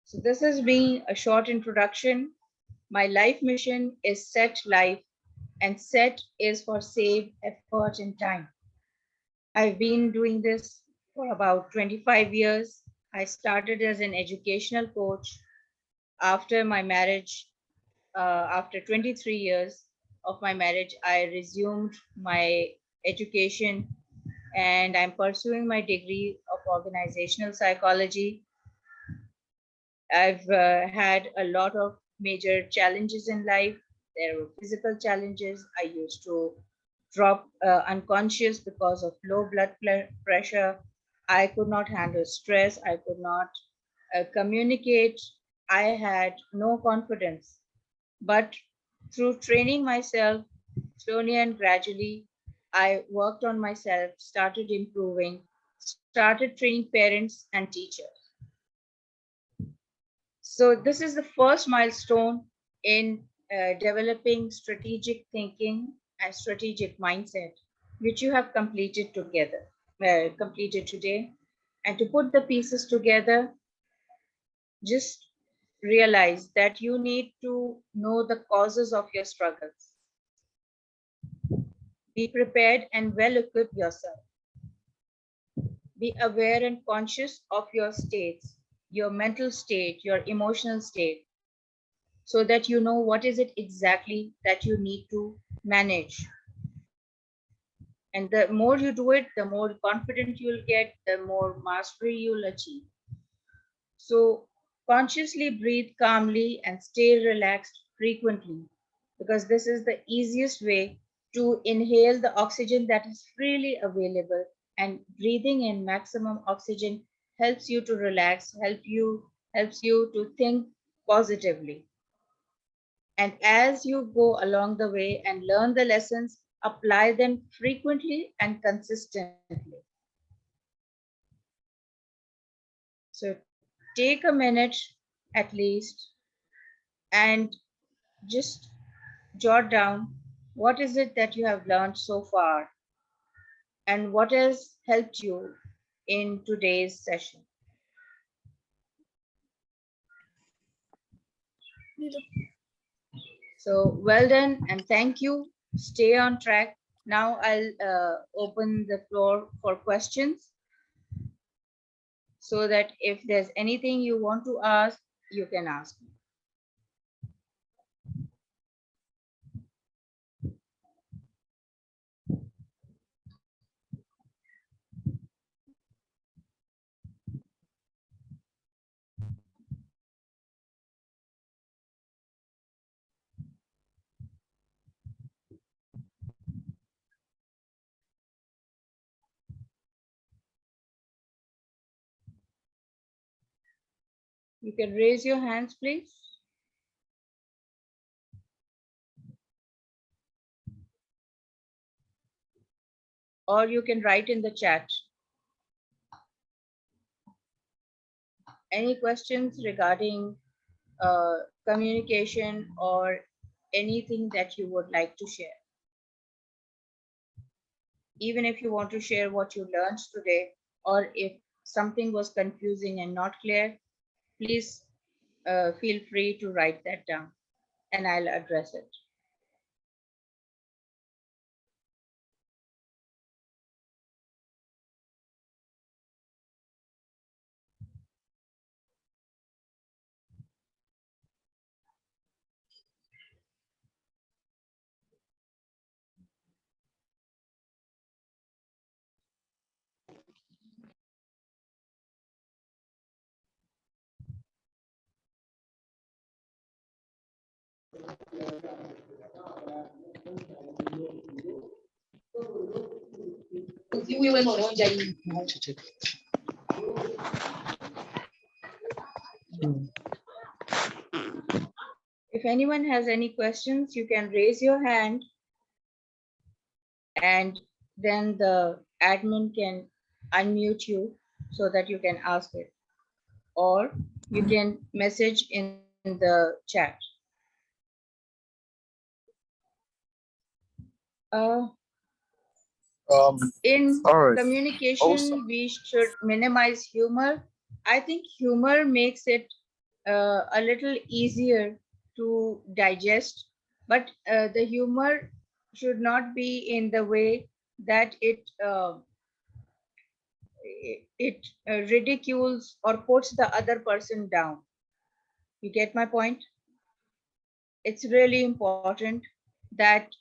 So this has been a short introduction. My life mission is set life, and set is for save, effort, and time. I've been doing this for about 25 years. I started as an educational coach after my marriage. After 23 years of my marriage, I resumed my education and I'm pursuing my degree of organizational psychology. I've had a lot of major challenges in life. There were physical challenges. I used to drop unconscious because of low blood pressure. I could not handle stress. I could not communicate. I had no confidence. But through training myself slowly and gradually, I worked on myself, started improving, started training parents and teachers. So this is the first milestone in developing strategic thinking and strategic mindset, which you have completed today. And to put the pieces together, just realize that you need to know the causes of your struggles. Be prepared and well equip yourself. Be aware and conscious of your states, your mental state, your emotional state, so that you know what is it exactly that you need to manage. And the more you do it, the more confident you'll get, the more mastery you'll achieve. So consciously breathe calmly and stay relaxed frequently, because this is the easiest way to inhale the oxygen that is freely available, and breathing in maximum oxygen helps you to relax, helps you to think positively. And as you go along the way and learn the lessons, apply them frequently and consistently. So take a minute at least and just jot down what is it that you have learned so far and what has helped you in today's session. So well done and thank you. Stay on track. Now I'll open the floor for questions, so that if there's anything you want to ask, you can ask me. You can raise your hands, please. Or you can write in the chat. Any questions regarding communication or anything that you would like to share? Even if you want to share what you learned today, or if something was confusing and not clear, please feel free to write that down and I'll address it. If anyone has any questions, you can raise your hand and then the admin can unmute you so that you can ask it, or you can message in the chat. In communication, we should minimize humor. I think humor makes it a little easier to digest, but the humor should not be in the way that it ridicules or puts the other person down. You get my point? It's really important that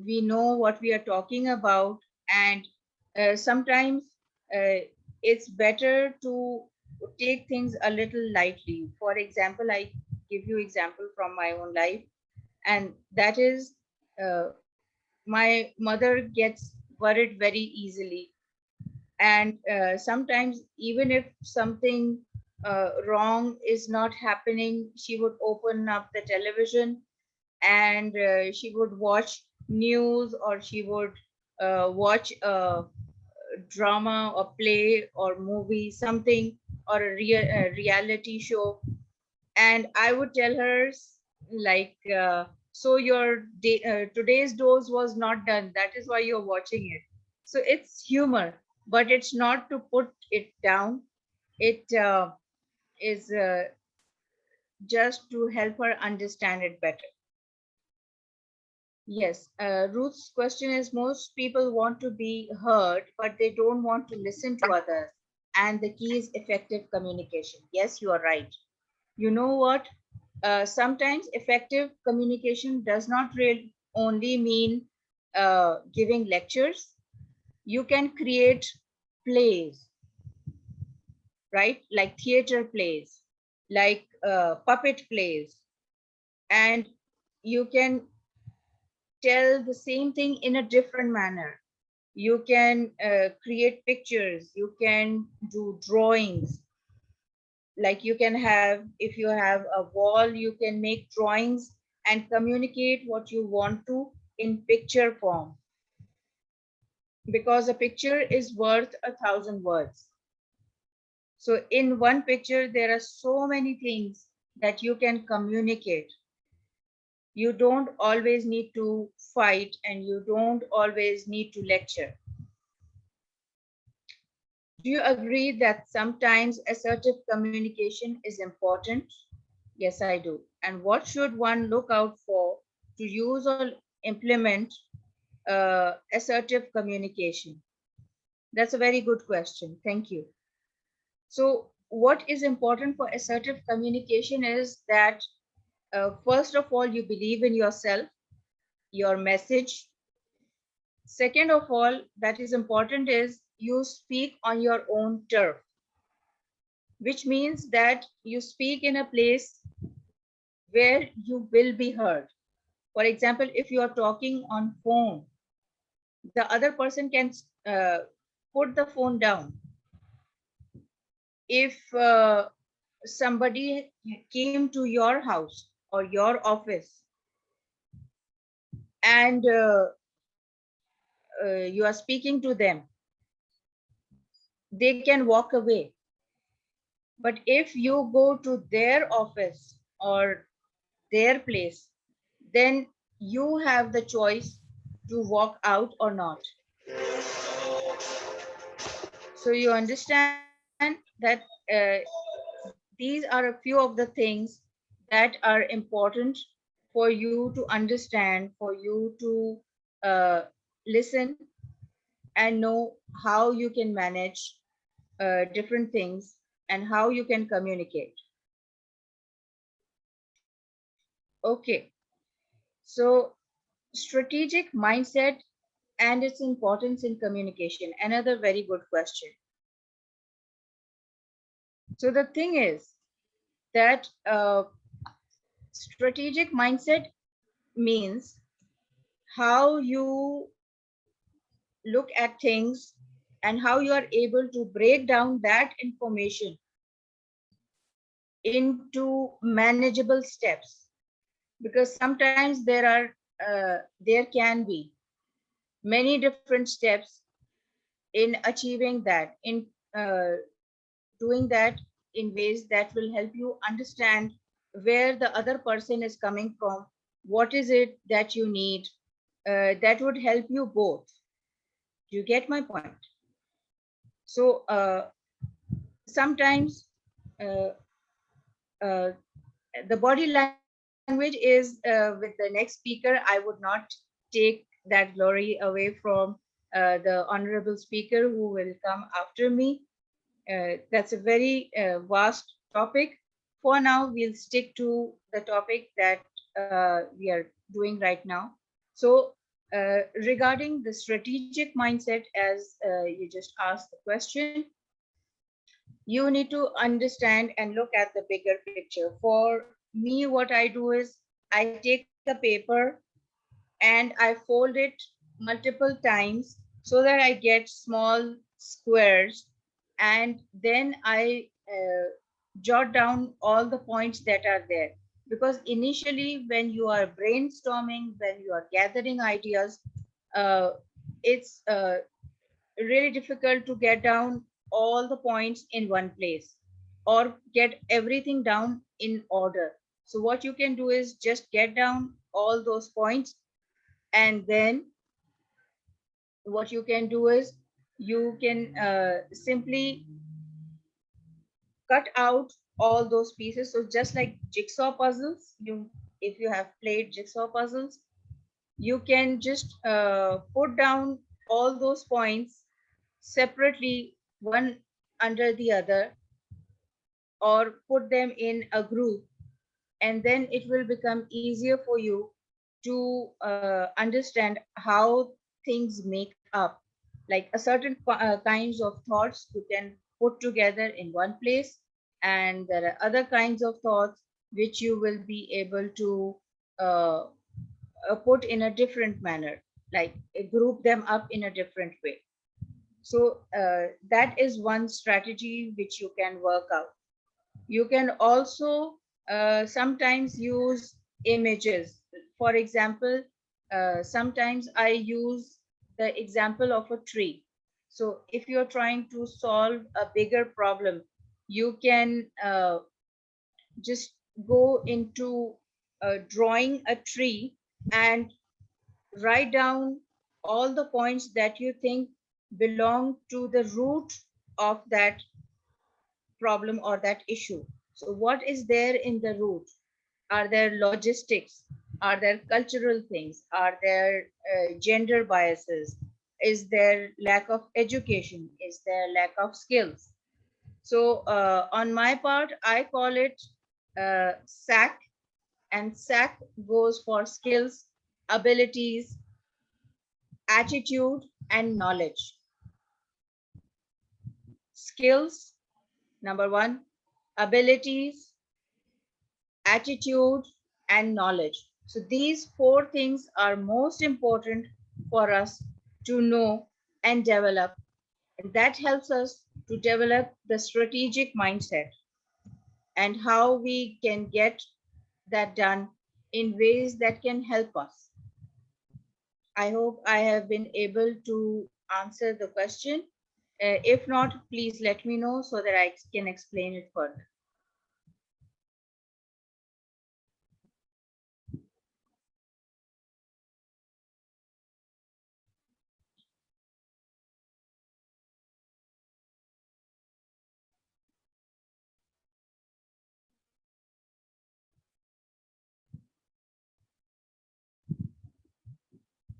we know what we are talking about, and sometimes uh, it's better to take things a little lightly. For example, I give you example from my own life, and that is uh, my mother gets worried very easily, and sometimes even if something wrong is not happening, she would open up the television and she would watch news, or she would watch a drama or play or movie, something, or a reality show. And I would tell her, like, so your today's dose was not done, that is why you're watching it. So it's humor, but it's not to put it down. It is just to help her understand it better. Yes, Ruth's question is, most people want to be heard, but they don't want to listen to others. And the key is effective communication. Yes, you are right. You know what? Sometimes effective communication does not really only mean giving lectures. You can create plays, right? Like theater plays, like puppet plays, and you can tell the same thing in a different manner. You can create pictures, you can do drawings. Like you can have, if you have a wall, you can make drawings and communicate what you want to in picture form, because a picture is worth 1,000 words. So in one picture there are so many things that you can communicate. You don't always need to fight, and you don't always need to lecture. Do you agree that sometimes assertive communication is important? Yes, I do. And what should one look out for to use or implement assertive communication? That's a very good question. Thank you. So, what is important for assertive communication is that first of all, you believe in yourself, your message. Second of all, that is important is you speak on your own turf, which means that you speak in a place where you will be heard. For example, if you are talking on phone, the other person can put the phone down. If somebody came to your house or your office, and you are speaking to them, they can walk away. But if you go to their office or their place, then you have the choice to walk out or not. So you understand that these are a few of the things that are important for you to understand, for you to listen and know how you can manage different things and how you can communicate. Okay, so strategic mindset and its importance in communication. Another very good question. So the thing is that strategic mindset means how you look at things and how you are able to break down that information into manageable steps, because sometimes there can be many different steps in achieving that, in doing that in ways that will help you understand where the other person is coming from, what is it that you need, that would help you both. Do you get my point? So sometimes uh, uh, the body language language is with the next speaker. I would not take that glory away from the honorable speaker who will come after me. That's a very vast topic. For now, we'll stick to the topic that we are doing right now. So, regarding the strategic mindset, as you just asked the question, you need to understand and look at the bigger picture. For me, what I do is I take a paper and I fold it multiple times so that I get small squares, and then I jot down all the points that are there. Because initially, when you are brainstorming, when you are gathering ideas, uh, it's really difficult to get down all the points in one place or get everything down in order. So what you can do is just get down all those points, and then what you can do is you can simply cut out all those pieces. So just like jigsaw puzzles, you if you have played jigsaw puzzles, you can just put down all those points separately, one under the other, or put them in a group, and then it will become easier for you to understand how things make up. Like a certain kinds of thoughts you can put together in one place, and there are other kinds of thoughts which you will be able to uh, put in a different manner, like group them up in a different way. So that is one strategy which you can work out. You can also sometimes use images. For example, sometimes I use the example of a tree. So if you're trying to solve a bigger problem, you can just go into drawing a tree and write down all the points that you think belong to the root of that problem or that issue. So, what is there in the root? Are there logistics? Are there cultural things? Are there gender biases? Is there lack of education? Is there lack of skills? So, on my part, I call it SAC, and SAC goes for skills, abilities, attitude, and knowledge. Skills, number one, abilities, attitude, and knowledge. So these four things are most important for us to know and develop. And that helps us to develop the strategic mindset and how we can get that done in ways that can help us. I hope I have been able to answer the question. If not, please let me know so that I can explain it further.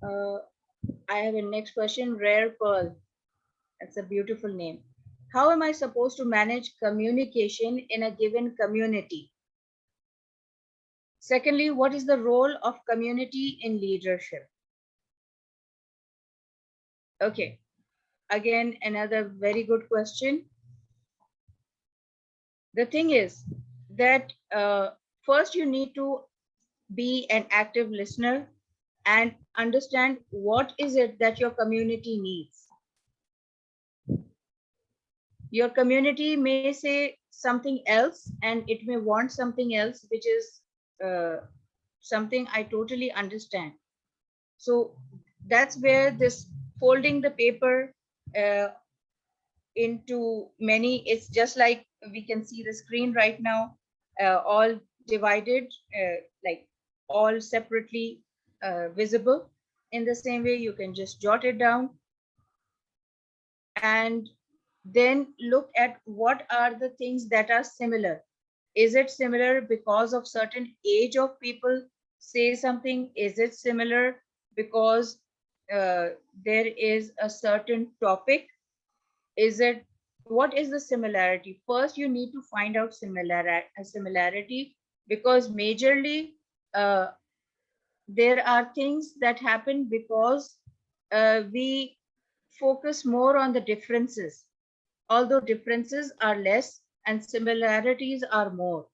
Uh, I have a next question. Rare Pearl. That's a beautiful name. How am I supposed to manage communication in a given community? Secondly, what is the role of community in leadership? Okay, again, another very good question. The thing is that first you need to be an active listener and understand what is it that your community needs. Your community may say something else and it may want something else, which is uh, something I totally understand. So that's where this folding the paper uh, into many, it's just like we can see the screen right now, all divided, like all separately visible. In the same way, you can just jot it down and then look at what are the things that are similar. Is it similar because of certain age of people say something? Is it similar because there is a certain topic? Is it, what is the similarity? First, you need to find out similarity, because majorly uh, there are things that happen because we focus more on the differences, although differences are less and similarities are more.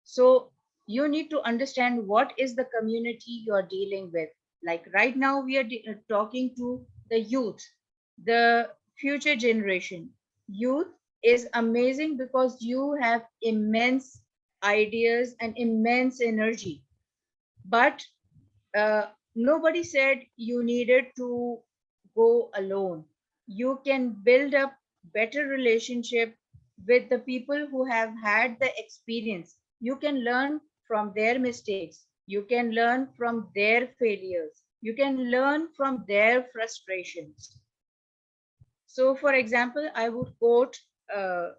So you need to understand what is the community you are dealing with. Like right now, we are talking to the youth, the future generation. Youth is amazing because you have immense ideas and immense energy. But nobody said you needed to go alone. You can build up better relationship with the people who have had the experience. You can learn from their mistakes. You can learn from their failures. You can learn from their frustrations. So, for example, I would quote uh,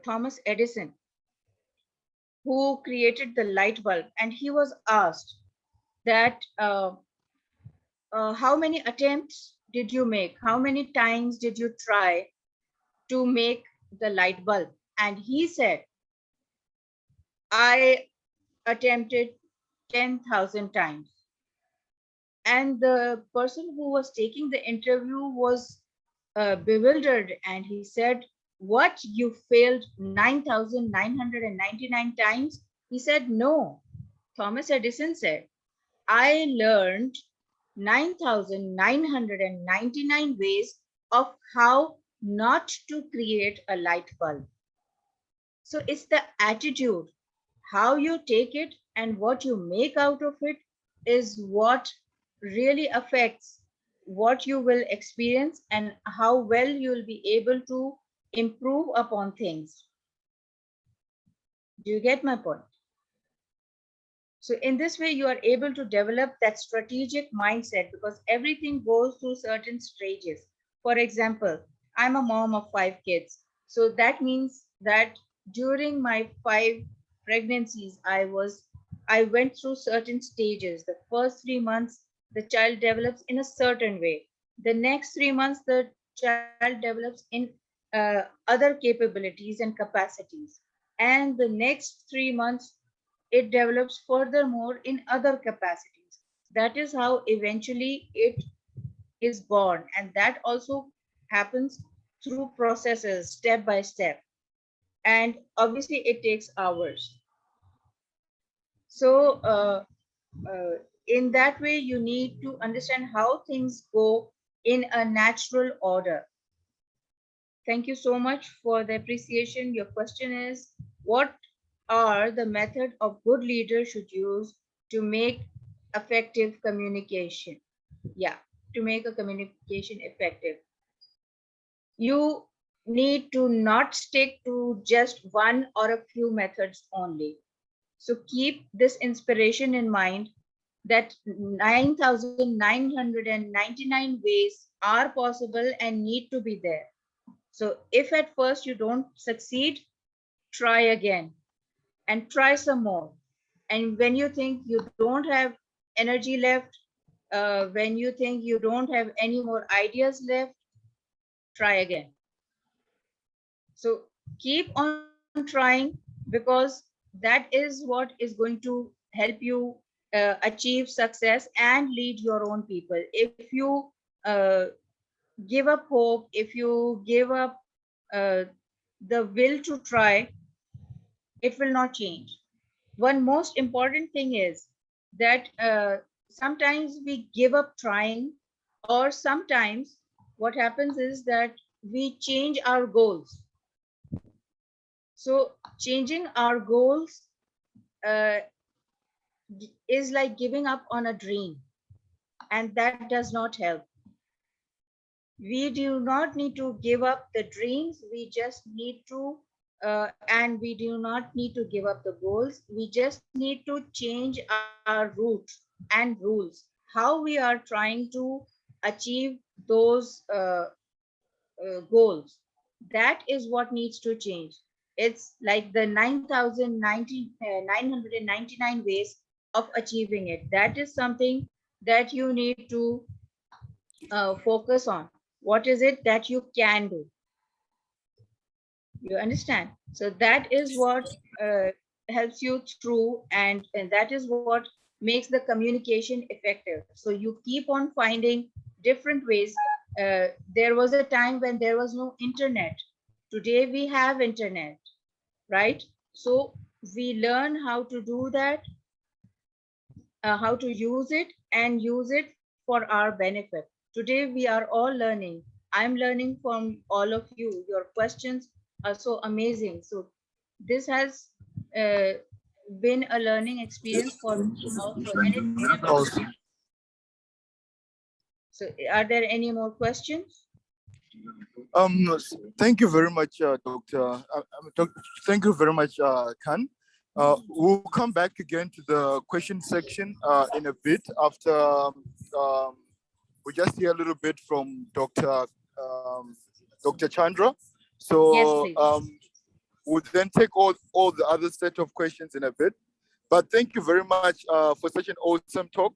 Thomas Edison, who created the light bulb, and he was asked that how many attempts did you make? How many times did you try to make the light bulb? And he said, I attempted 10,000 times. And the person who was taking the interview was bewildered, and he said, what, you failed 9,999 times? He said, no. Thomas Edison said, I learned 9,999 ways of how not to create a light bulb. So it's the attitude, how you take it and what you make out of it is what really affects what you will experience and how well you will be able to improve upon things. Do you get my point? So in this way, you are able to develop that strategic mindset, because everything goes through certain stages. For example, I'm a mom of 5 kids. So that means that during my 5 pregnancies, I went through certain stages. The first 3 months, the child develops in a certain way. The next 3 months, the child develops in other capabilities and capacities. And the next 3 months, it develops furthermore in other capacities. That is how eventually it is born. And that also happens through processes step by step. And obviously, it takes hours. So, in that way, you need to understand how things go in a natural order. Thank you so much for the appreciation. Your question is, what are the method of good leaders should use to make effective communication? Yeah, to make a communication effective. You need to not stick to just one or a few methods only. So keep this inspiration in mind, that 9,999 ways are possible and need to be there. So if at first you don't succeed, try again and try some more. And when you think you don't have energy left, when you think you don't have any more ideas left, try again. So keep on trying, because that is what is going to help you achieve success and lead your own people. If you uh, give up hope, if you give up uh, the will to try, it will not change. One most important thing is that sometimes we give up trying, or sometimes what happens is that we change our goals. So changing our goals uh, is like giving up on a dream, and that does not help. We do not need to give up the dreams. We just need to, and we do not need to give up the goals. We just need to change our route and rules, how we are trying to achieve those goals. That is what needs to change. It's like the 9,999 ways of achieving it. That is something that you need to focus on. What is it that you can do? You understand? So that is what helps you through, and that is what makes the communication effective. So you keep on finding different ways. There was a time when there was no internet. Today we have internet, right? So we learn how to do that, how to use it and use it for our benefit. Today we are all learning. I'm learning from all of you. Your questions are so amazing. So this has uh, been a learning experience for me also, and it never Awesome. stops. So are there any more questions? Thank you very much, Dr. Thank you very much, Khan. We'll come back again to the question section in a bit after we just hear a little bit from Dr. Chandra. So Yes, please. we'll then take all the other set of questions in a bit. But thank you very much for such an awesome talk.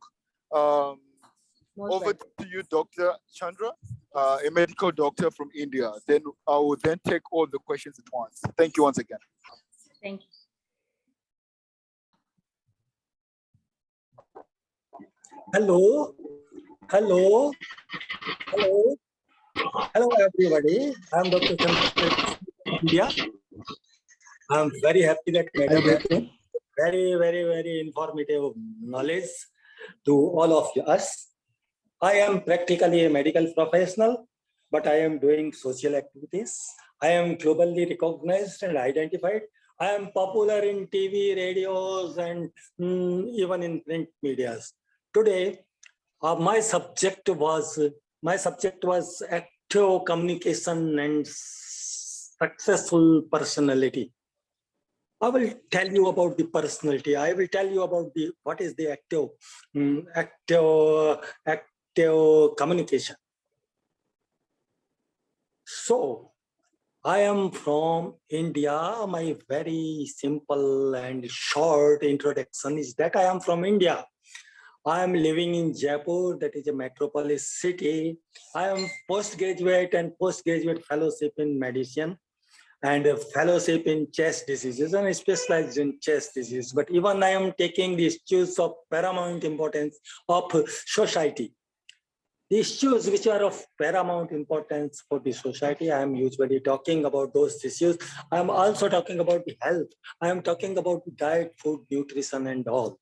Most Over welcome. to you, Dr. Chandra, a medical doctor from India. Then I will then take all the questions at once. Thank you once again. Thank you. Hello, hello, hello, hello, everybody. I'm Dr. Chandra from India. I'm very happy that Madam has very informative knowledge to all of us. I am practically a medical professional, but I am doing social activities. I am globally recognized and identified. I am popular in TV, radios, and even in print medias. Today, my subject was active communication and successful personality. I will tell you about the personality. I will tell you about what is the active communication. So I am from India. My very simple and short introduction is that I am from India. I am living in Jaipur, that is a metropolis city. I am postgraduate and postgraduate fellowship in medicine and a fellowship in chest diseases, and I specialized in chest disease. But even I am taking the issues of paramount importance of society. The issues which are of paramount importance for the society, I am usually talking about those issues. I am also talking about the health. I am talking about diet, food, nutrition, and all.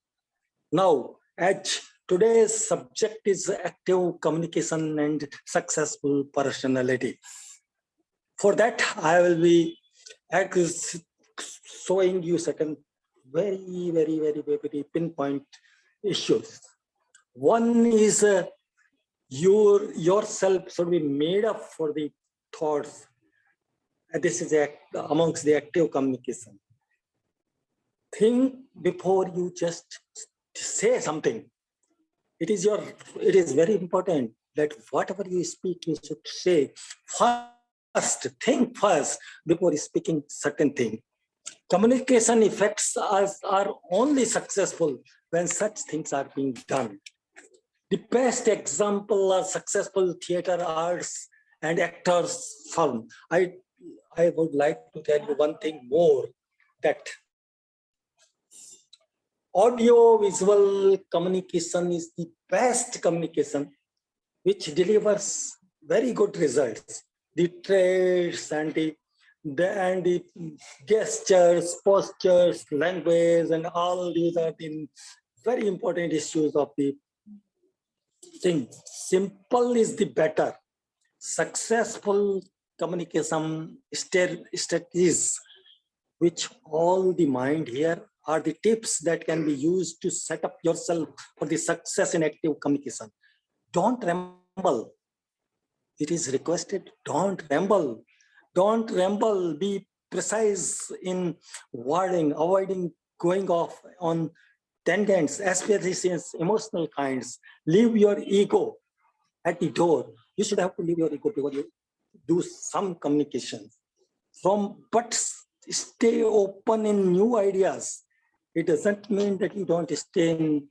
Now, as today's subject is active communication and successful personality. For that, I will be showing you certain very pinpoint issues. One is yourself should be made up for the thoughts. This is amongst the active communication. Think before you just say something. It is very important that whatever you speak, you should say first, think first before speaking certain thing. Communication effects are only successful when such things are being done. The best example are successful theater arts and actors film. I would like to tell you one thing more, that audio-visual communication is the best communication which delivers very good results. The traits and the gestures, postures, language, and all these are the very important issues of the thing. Simple is the better. Successful communication strategies, which all the mind here, are the tips that can be used to set up yourself for the success in active communication. Don't ramble. It is requested, don't ramble. Don't ramble. Be precise in wording, avoiding going off on tangents, especially emotional kinds. Leave your ego at the door. You should have to leave your ego before you do some communication. But stay open in new ideas. It doesn't mean that you don't stay in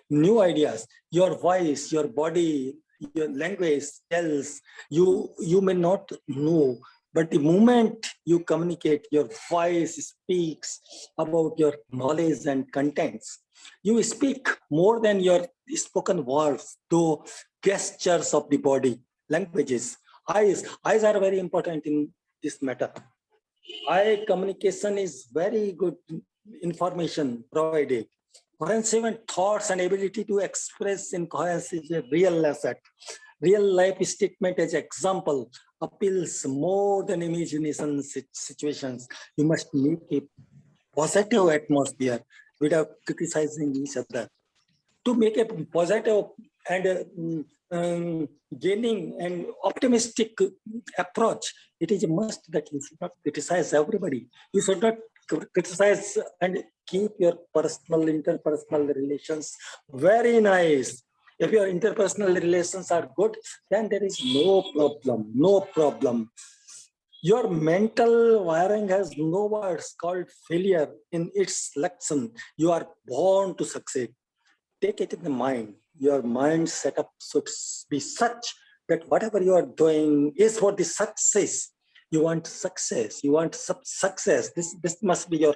new ideas. Your voice, your body, your language tells you may not know, but the moment you communicate, your voice speaks about your knowledge and contents. You speak more than your spoken words, though gestures of the body, languages, eyes are very important in this matter. Eye communication is very good information provided. Coherence and thoughts and ability to express in coherence is a real asset. Real life statement as example appeals more than imagination situations. You must make a positive atmosphere without criticizing each other. To make a positive and gaining and optimistic approach, it is a must that you should not criticize everybody. You should not criticize and keep your personal, interpersonal relations very nice. If your interpersonal relations are good, then there is no problem, no problem. Your mental wiring has no words called failure in its lesson. You are born to succeed. Take it in the mind. Your mind setup should be such that whatever you are doing is for the success. You want success. You want success. This must be your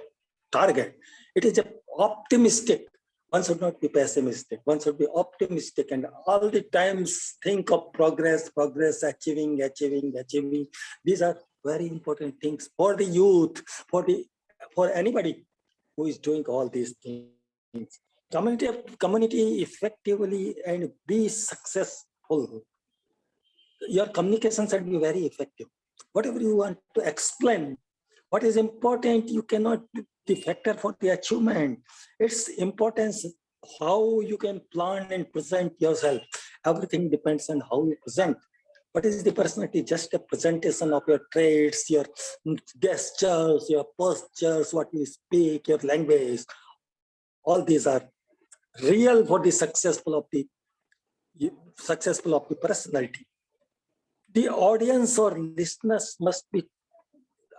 target. It is optimistic. One should not be pessimistic. One should be optimistic and all the times think of progress, achieving. These are very important things for the youth, for anybody who is doing all these things. Community effectively and be successful. Your communication should be very effective. Whatever you want to explain, what is important, you cannot be the factor for the achievement. It's importance how you can plan and present yourself. Everything depends on how you present. What is the personality? Just a presentation of your traits, your gestures, your postures, what you speak, your language. All these are real for the successful of the personality. The audience or listeners must be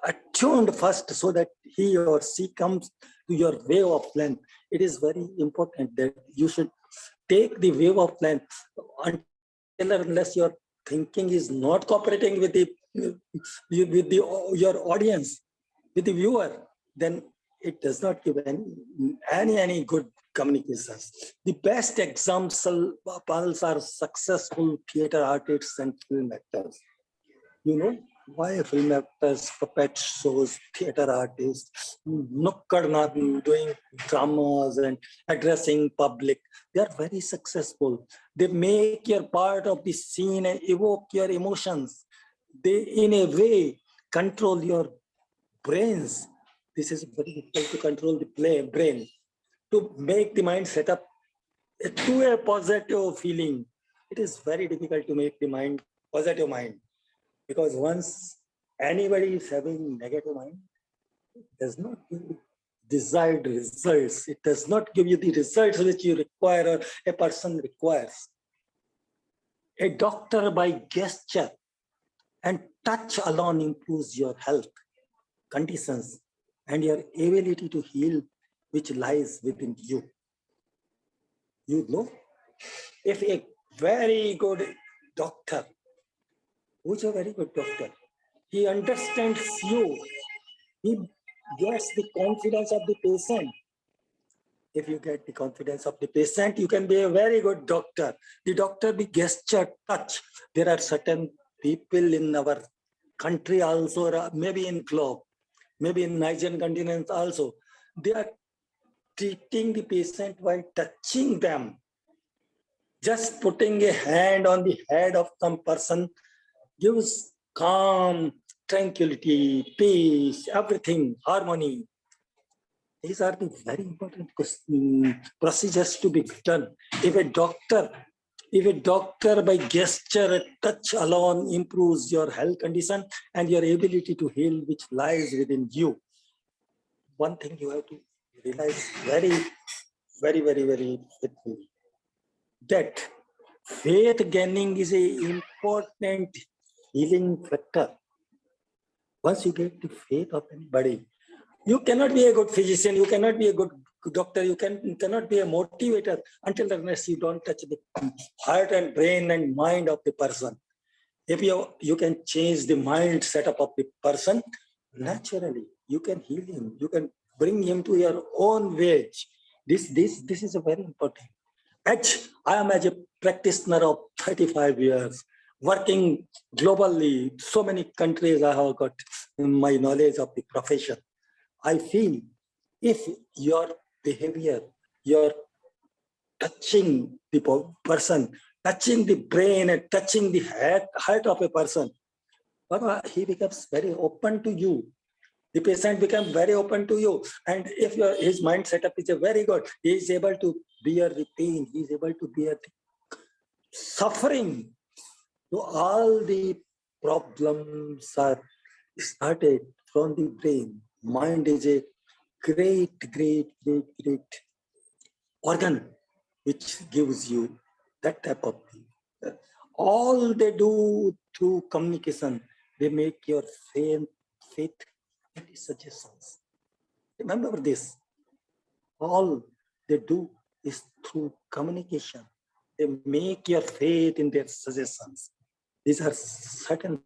attuned first so that he or she comes to your wave of length. It is very important that you should take the wave of length until unless your thinking is not cooperating with your audience, with the viewer, then it does not give any good communications. The best examples are successful theater artists and film actors. You know why film actors, puppet shows, theater artists, nukkad doing dramas and addressing public. They are very successful. They make your part of the scene and evoke your emotions. They, in a way, control your brains. This is very difficult to control the brain, to make the mind set up to a positive feeling. It is very difficult to make the mind positive mind, because once anybody is having negative mind, it does not give you desired results. It does not give you the results which you require or a person requires. A doctor by gesture and touch alone improves your health conditions and your ability to heal, which lies within you. You know, if a very good doctor, who's a very good doctor, he understands you, he gets the confidence of the patient. If you get the confidence of the patient, you can be a very good doctor. The doctor be gesture, touch. There are certain people in our country also, or maybe in globe, maybe in Nigerian continent also, they are treating the patient while touching them. Just putting a hand on the head of some person gives calm, tranquility, peace, everything, harmony. These are the very important procedures to be done. If a doctor by gesture, touch alone improves your health condition and your ability to heal, which lies within you. One thing you have to realize very quickly, that faith gaining is an important healing factor. Once you get the faith of anybody, you cannot be a good physician, you cannot be a good doctor, you cannot be a motivator until unless you don't touch the heart and brain and mind of the person. If you can change the mind setup of the person, naturally you can heal him, you can bring him to your own wage. This is a very important. I am as a practitioner of 35 years, working globally, so many countries I have got my knowledge of the profession. I feel if your behavior, your touching the person, touching the brain and touching the heart of a person, Baba, he becomes very open to you. The patient becomes very open to you. And if his mind setup is very good, he is able to bear the pain, he is able to bear the suffering. So all the problems are started from the brain. Mind is a great organ which gives you that type of thing. All they do through communication, they make your faith and suggestions. Remember this. All they do is through communication. They make your faith in their suggestions. These are certain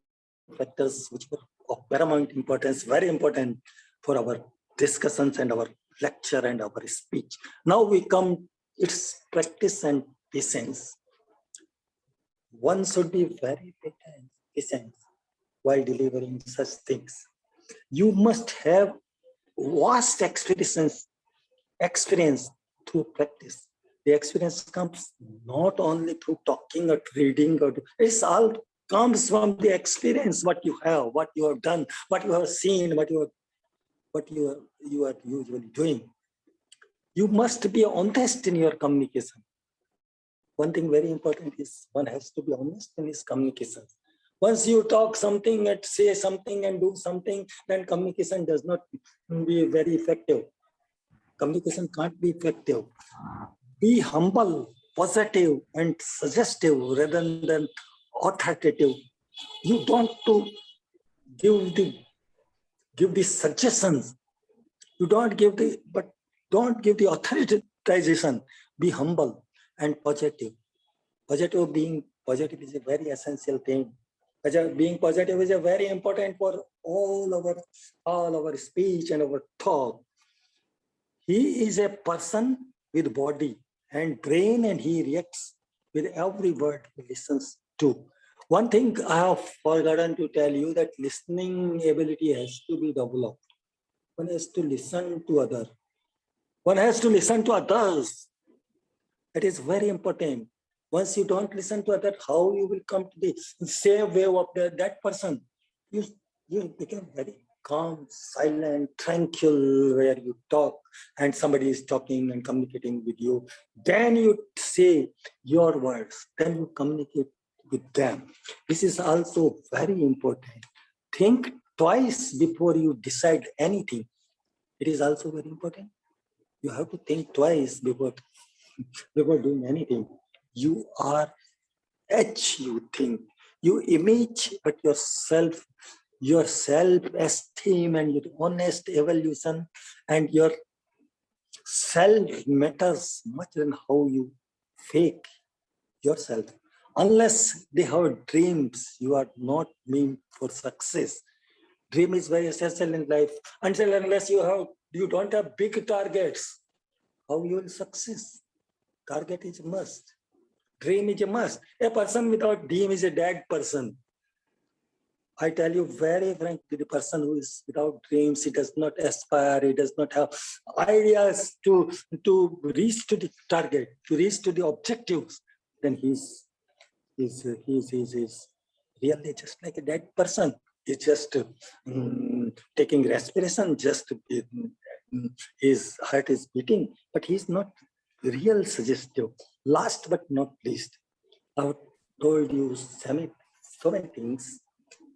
factors which are of paramount importance, very important for our discussions and our lecture and our speech. Now we come its practice and patience. One should be very patient while delivering such things. You must have vast experience through practice. The experience comes not only through talking or reading, it's all comes from the experience, what you have, what you have done, what you have seen, what you are usually doing. You must be honest in your communication. One thing very important is one has to be honest in his communication. Once you talk something and say something and do something, then communication does not be very effective. Communication can't be effective. Be humble, positive, and suggestive rather than authoritative. You don't to give the suggestions. You don't give the authorization. Be humble and positive. Being positive is a very essential thing. Being positive is a very important for all our speech and our thought. He is a person with body and brain, and he reacts with every word he listens to. One thing I have forgotten to tell you, that listening ability has to be developed. One has to listen to others. One has to listen to others. That is very important. Once you don't listen to others, how you will come to the same way of that person? You become very calm, silent, tranquil where you talk and somebody is talking and communicating with you. Then you say your words, then you communicate with them. This is also very important. Think twice before you decide anything. It is also very important. You have to think twice before doing anything. You are you think. You image but your self-esteem and your honest evaluation and your self matters much than how you fake yourself. Unless they have dreams, you are not meant for success. Dream is very essential in life. Unless you don't have big targets, how you will success? Target is a must. Dream is a must. A person without dream is a dead person. I tell you very frankly, the person who is without dreams, he does not aspire, he does not have ideas to reach to the target, to reach to the objectives, then he's really just like a dead person. He's just taking respiration, just his heart is beating, but he's not real suggestive. Last but not least, I've told you so many things,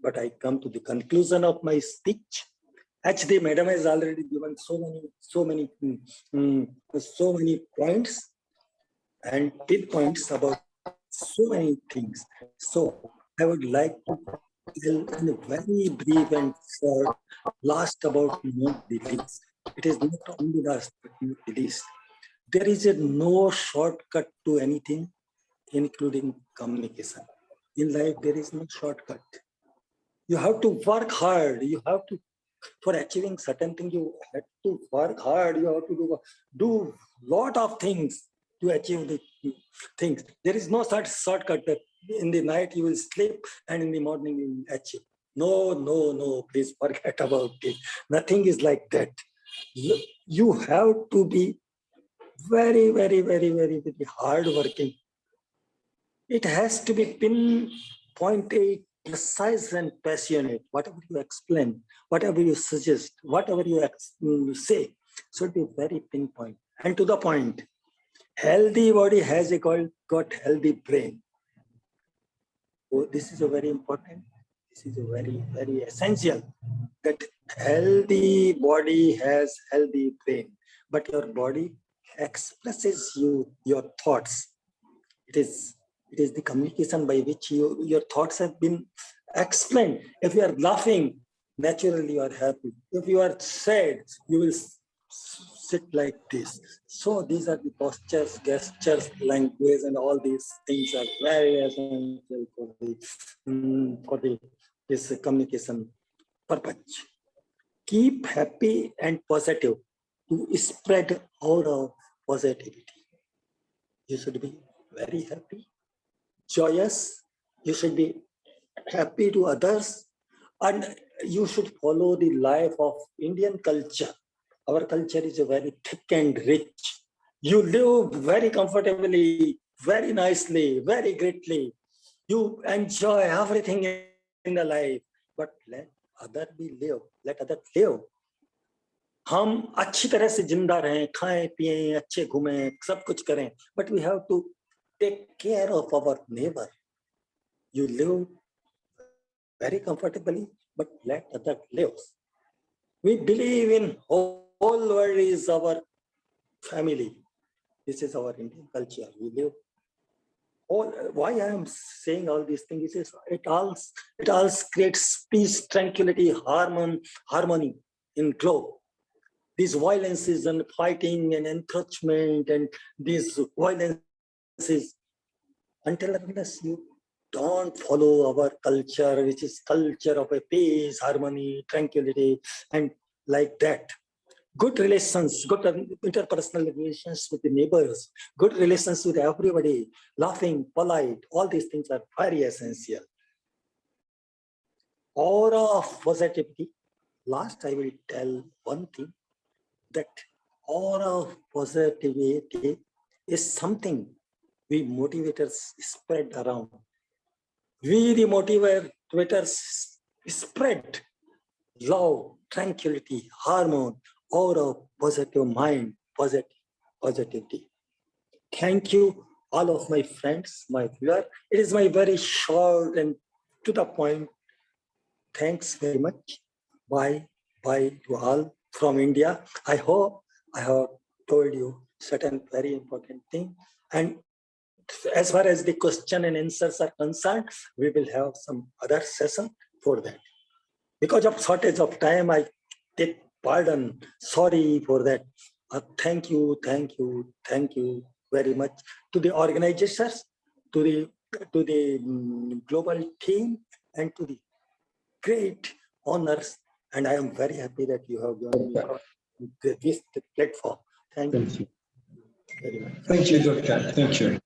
but I come to the conclusion of my speech. Actually, Madam has already given so many points and pinpoints about so many things. So I would like to tell in a very brief and short, last about not the least. It is not only last, but not the least. There is no shortcut to anything, including communication. In life, there is no shortcut. You have to work hard. You have to, for achieving certain things, you have to work hard. You have to do lot of things to achieve the things. There is no such shortcut that in the night you will sleep and in the morning you will achieve. No, please forget about it. Nothing is like that. You have to be very hard working. It has to be pinpointed, precise and passionate. Whatever you explain, whatever you suggest, whatever you say should be very pinpoint and to the point. Healthy body has got healthy brain. So this is a very important. This is a very essential. That healthy body has healthy brain, but your body expresses your thoughts. It is the communication by which your thoughts have been explained. If you are laughing, naturally you are happy. If you are sad, you will sit like this. So these are the postures, gestures, language, and all these things are very essential for this communication purpose. Keep happy and positive to spread aura of positivity. You should be very happy, joyous. You should be happy to others, and you should follow the life of Indian culture. Our culture is very thick and rich. You live very comfortably, very nicely, very greatly. You enjoy everything in the life, but let other be live. Let other live. हम अच्छी तरह से जिंदा रहें, खाएं पिएं, अच्छे घूमें, सब कुछ करें, but we have to take care of our neighbor. You live very comfortably, but let other live. We believe in whole world is our family. This is our Indian culture. We live. Why I am saying all these things is it all creates peace, tranquility, harmony in globe. These violences and fighting and encroachment and these violences, until unless you don't follow our culture, which is culture of a peace, harmony, tranquility, and like that. Good relations, good interpersonal relations with the neighbors, good relations with everybody, laughing, polite, all these things are very essential. Aura of positivity. Last, I will tell one thing, that aura of positivity is something we motivators spread around. We, the motivators, spread love, tranquility, harmony, aura, positive mind, positivity. Thank you, all of my friends, my viewer. It is my very short and to the point. Thanks very much. Bye to all from India. I hope I have told you certain very important thing. And as far as the question and answers are concerned, we will have some other session for that. Because of shortage of time, I take pardon. Sorry for that. Thank you very much to the organizers, to the global team, and to the great honors. And I am very happy that you have given me this platform. Thank you very much. Thank you, Dr. Thank you.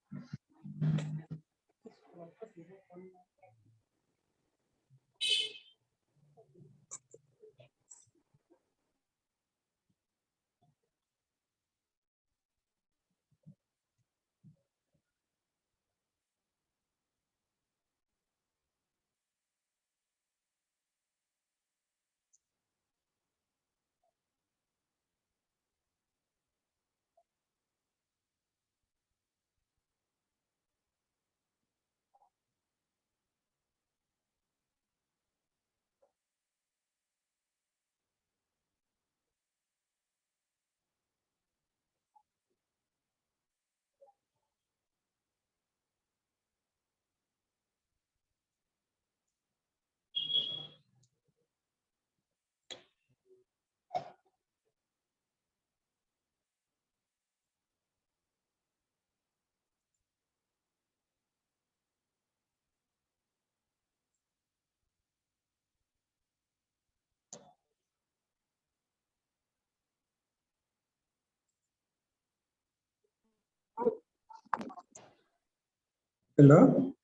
Hello.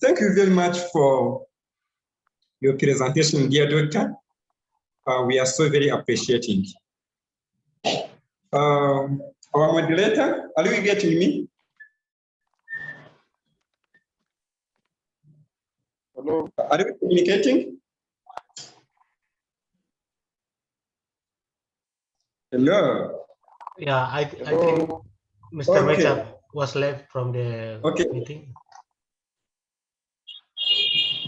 Thank you very much for your presentation, dear doctor. We are so very appreciating. Our moderator, are you getting me? Hello. Are you communicating? Hello. Yeah, I think Mr. Okay. Wechap was left from the meeting.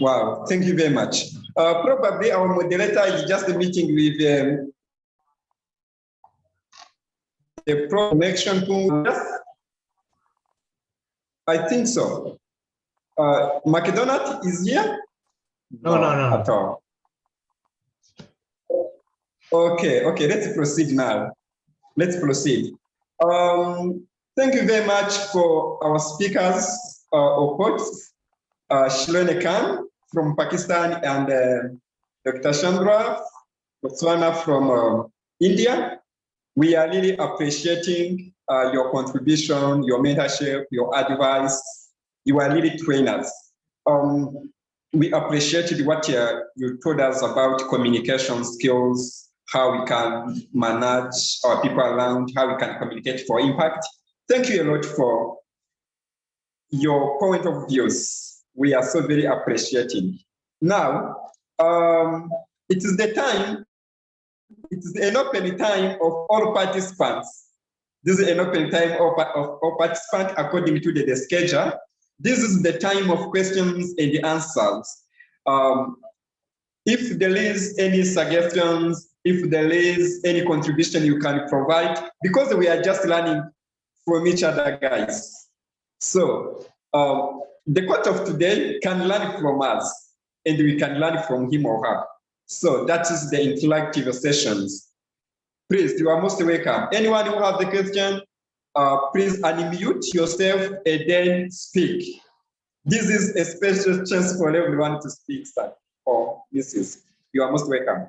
Wow, thank you very much. Probably our moderator is just meeting with the connection to I think so. McDonald is here? No. At all. Okay, let's proceed now. Let's proceed. Thank you very much for our speakers, Shilene Khan from Pakistan and Dr. Chandra Botswana from India. We are really appreciating your contribution, your mentorship, your advice. You are really trainers. We appreciated what you told us about communication skills, how we can manage our people around, how we can communicate for impact. Thank you a lot for your point of views. We are so very appreciating. Now, it is the time, it is an open time of all participants. This is an open time of all participants according to the schedule. This is the time of questions and answers. If there is any suggestions, if there is any contribution you can provide, because we are just learning from each other, guys. So the coach of today can learn from us, and we can learn from him or her. So that is the interactive sessions. Please, you are most welcome. Anyone who has the question, please unmute yourself and then speak. This is a special chance for everyone to speak, sir or Mrs. You are most welcome.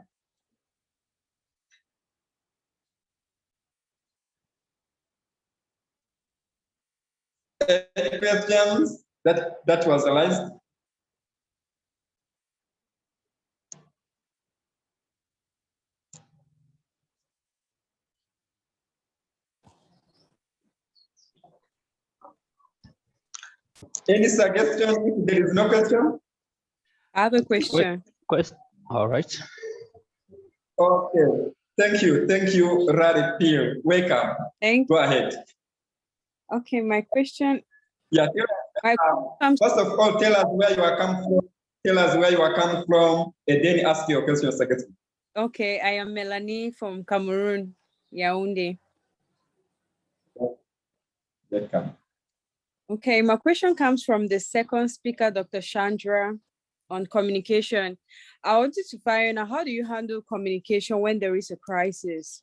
Any questions that was realized? Any suggestion if there is no question? I have a question. All right. Okay. Thank you, Rari Peel. Welcome. Thank Go ahead. Okay, my question. Yeah. First of all, tell us where you are coming from. Tell us where you are coming from, and then ask your question second. Okay, I am Melanie from Cameroon, Yaoundé. Welcome. Okay, my question comes from the second speaker, Dr. Chandra, on communication. I wanted to find out, how do you handle communication when there is a crisis?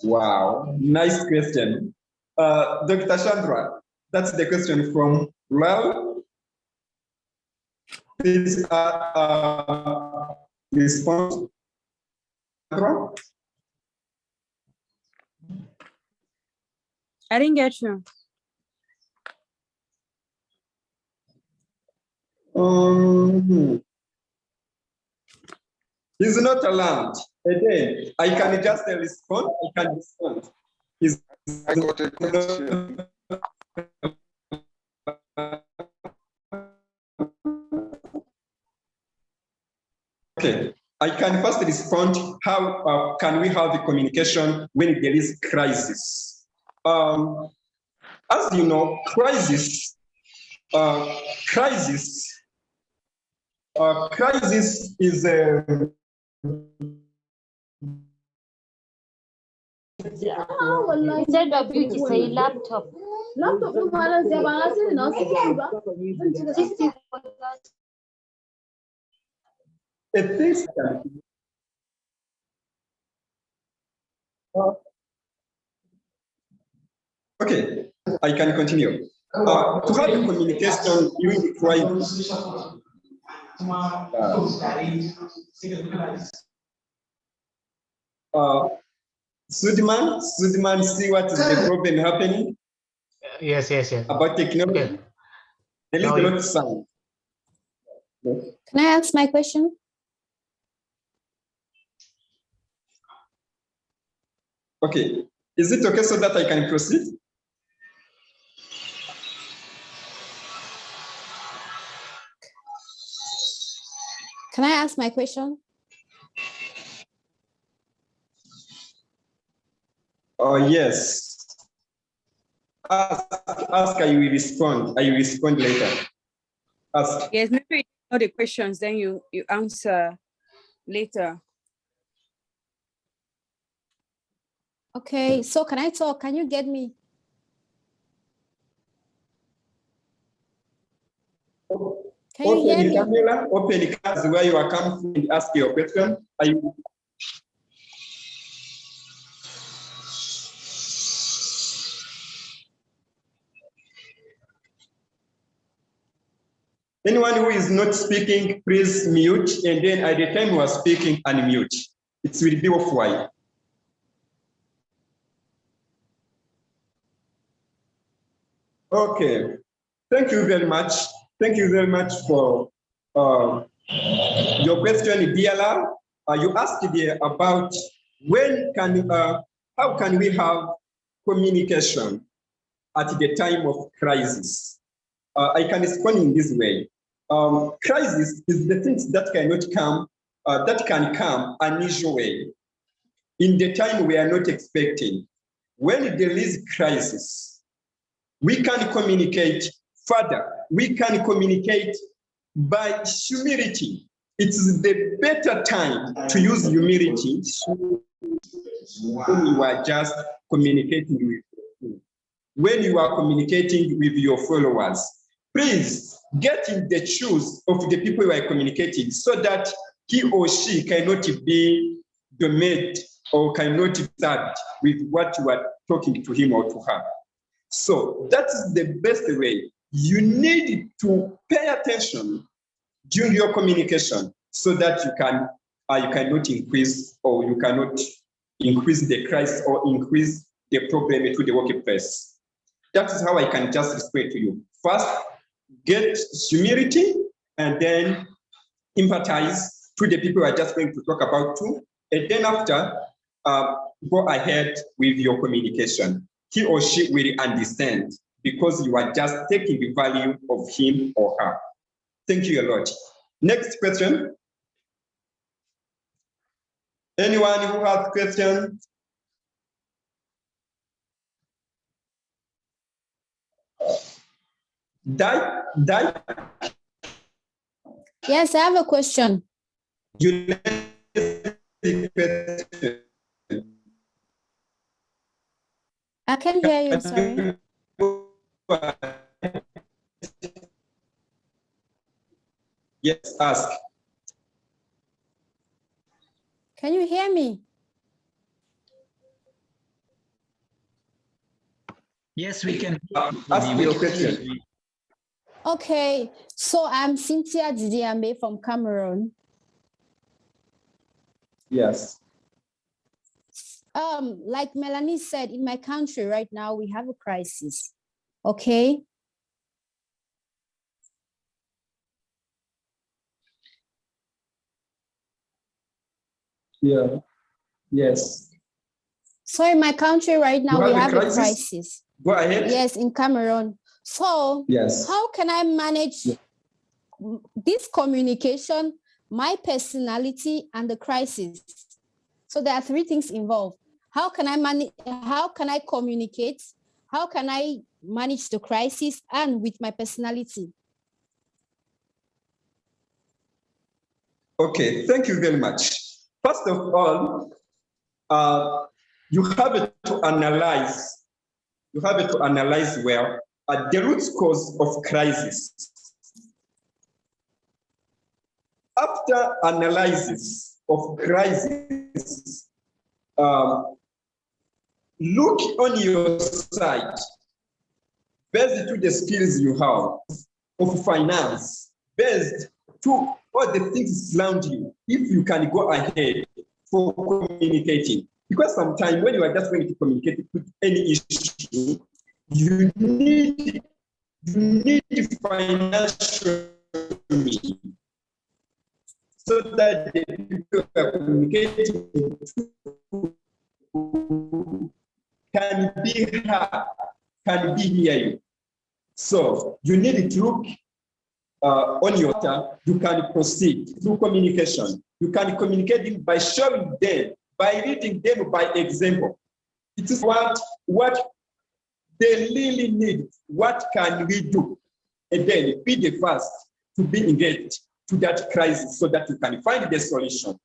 Wow, nice question. Dr. Chandra, that's the question from Lal. Please respond. I didn't get you. He's not alarmed. Again, I can just respond. I can respond. I got a question. Okay, I can first respond. How can we have the communication when there is crisis? As you know, crisis is a laptop. Okay, I can continue. To have the communication during the crisis, Sudman, see what is the problem happening Yes. about technology? Okay. There is Now a you- lot of sound. Can I ask my question? Okay, is it okay so that I can proceed? Can I ask my question? Oh, yes. Ask, I will respond. I will respond later. Ask. Yes, maybe you know the questions, then you answer later. Okay, so can I talk? Can you get me? Can you hear Open me? the camera, open the class where you are coming from and ask your question. Anyone who is not speaking, please mute, and then at the time you are speaking, unmute. It will be worthwhile. Okay, thank you very much. Thank you very much for your question, DLR. You asked about how can we have communication at the time of crisis? I can respond in this way. Crisis is the things that cannot come, that can come unusually in the time we are not expecting. When there is crisis, we can communicate further. We can communicate by humility. It's the better time to use humility when you are just communicating with people. When you are communicating with your followers, please get in the shoes of the people you are communicating so that he or she cannot be dominated or cannot be sad with what you are talking to him or to her. So that is the best way. You need to pay attention during your communication so that you cannot increase or you cannot increase the crisis or increase the problem to the workplace. That is how I can just explain to you. First, get humility and then empathize to the people I just going to talk about too. And then after, go ahead with your communication. He or she will understand because you are just taking the value of him or her. Thank you a lot. Next question. Anyone who has questions? Die. Yes, I have a question. You I can hear you, sorry. Yes, ask. Can you hear me? Yes, we can. Ask your question. Okay, so I'm Cynthia Didiambe from Cameroon. Yes. Like Melanie said, in my country right now, we have a crisis, okay? Yeah, yes. So in my country right now, we have a crisis. Go ahead. Yes, in Cameroon. So yes, how can I manage this communication, my personality, and the crisis? So there are three things involved. How can I manage? How can I communicate? How can I manage the crisis and with my personality? Okay, thank you very much. First of all, you have to analyze. You have to analyze well the root cause of crisis. After analysis of crisis, look on your side, based to the skills you have of finance, based to all the things around you. If you can go ahead for communicating, Because sometimes when you are just going to communicate with any issue, you need financial means so that the people you are communicating can be heard, can be hear you. So you need to look on your time. You can proceed through communication. You can communicate by showing them, by leading them by example. It is what they really need. What can we do? And then be the first to be engaged to that crisis so that you can find the solution.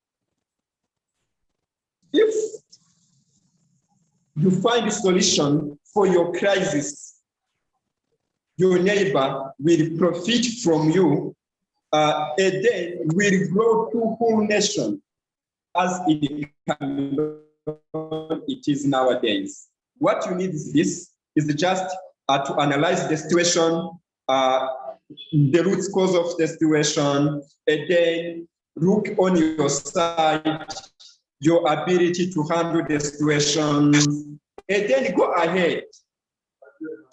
If you find a solution for your crisis, your neighbor will profit from you, and then will grow to whole nation as it is nowadays. What you need is this, is just to analyze the situation, the root cause of the situation, and then look on your side, your ability to handle the situation, and then go ahead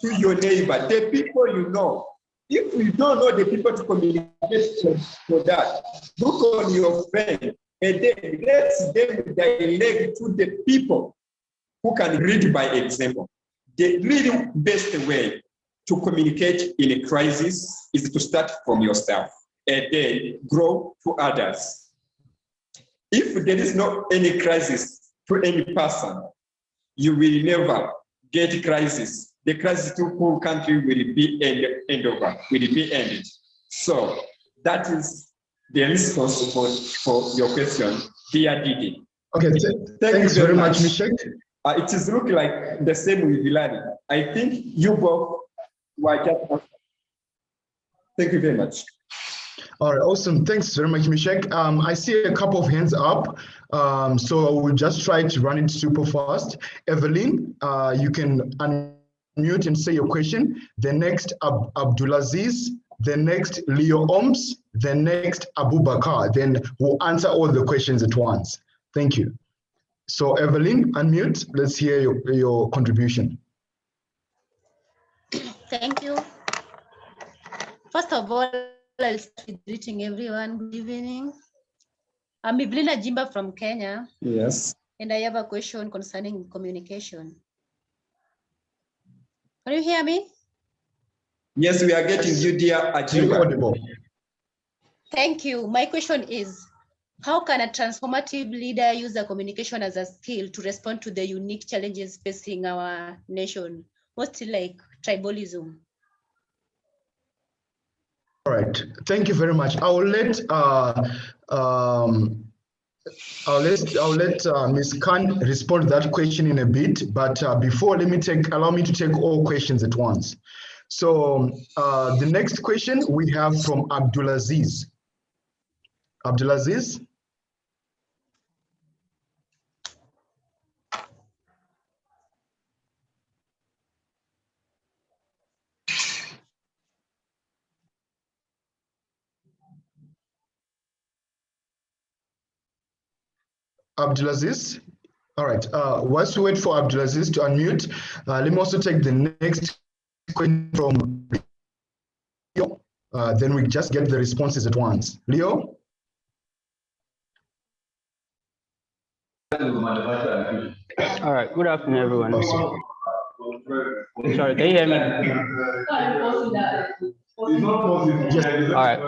to your neighbor, the people you know. If you don't know the people to communicate for that, look on your friend, and then let them direct to the people who can read by example. The really best way to communicate in a crisis is to start from yourself and then grow to others. If there is not any crisis to any person, you will never get crisis. The crisis to whole country will be ended. So that is the response for your question, dear Didi. Okay, thanks very much, Mishek. It is looking like the same with Hilary. I think you both were just. Thank you very much. All right, awesome. Thanks very much, Mishek. I see a couple of hands up, so we'll just try to run it super fast. Evelyn, you can unmute and say your question. The next, Abdulaziz. The next, Leo Oms. The next, Abu Bakar. Then we'll answer all the questions at once. Thank you. So Evelyn, unmute. Let's hear your contribution. Thank you. First of all, I'll start with greeting everyone. Good evening. I'm Evelina Jimba from Kenya. Yes. And I have a question concerning communication. Can you hear me? Yes, we are getting you, dear Ajimba. Thank you. My question is, how can a transformative leader use the communication as a skill to respond to the unique challenges facing our nation, mostly like tribalism? All right, thank you very much. I'll let Ms. Khan respond to that question in a bit, but before, allow me to take all questions at once. So the next question we have from Abdulaziz. Abdulaziz? Abdulaziz? All right, whilst we wait for Abdulaziz to unmute, let me also take the next question from Leo. Then we just get the responses at once. Leo? All right, good afternoon, everyone. Awesome. Sorry, can you hear me? Yes. All right,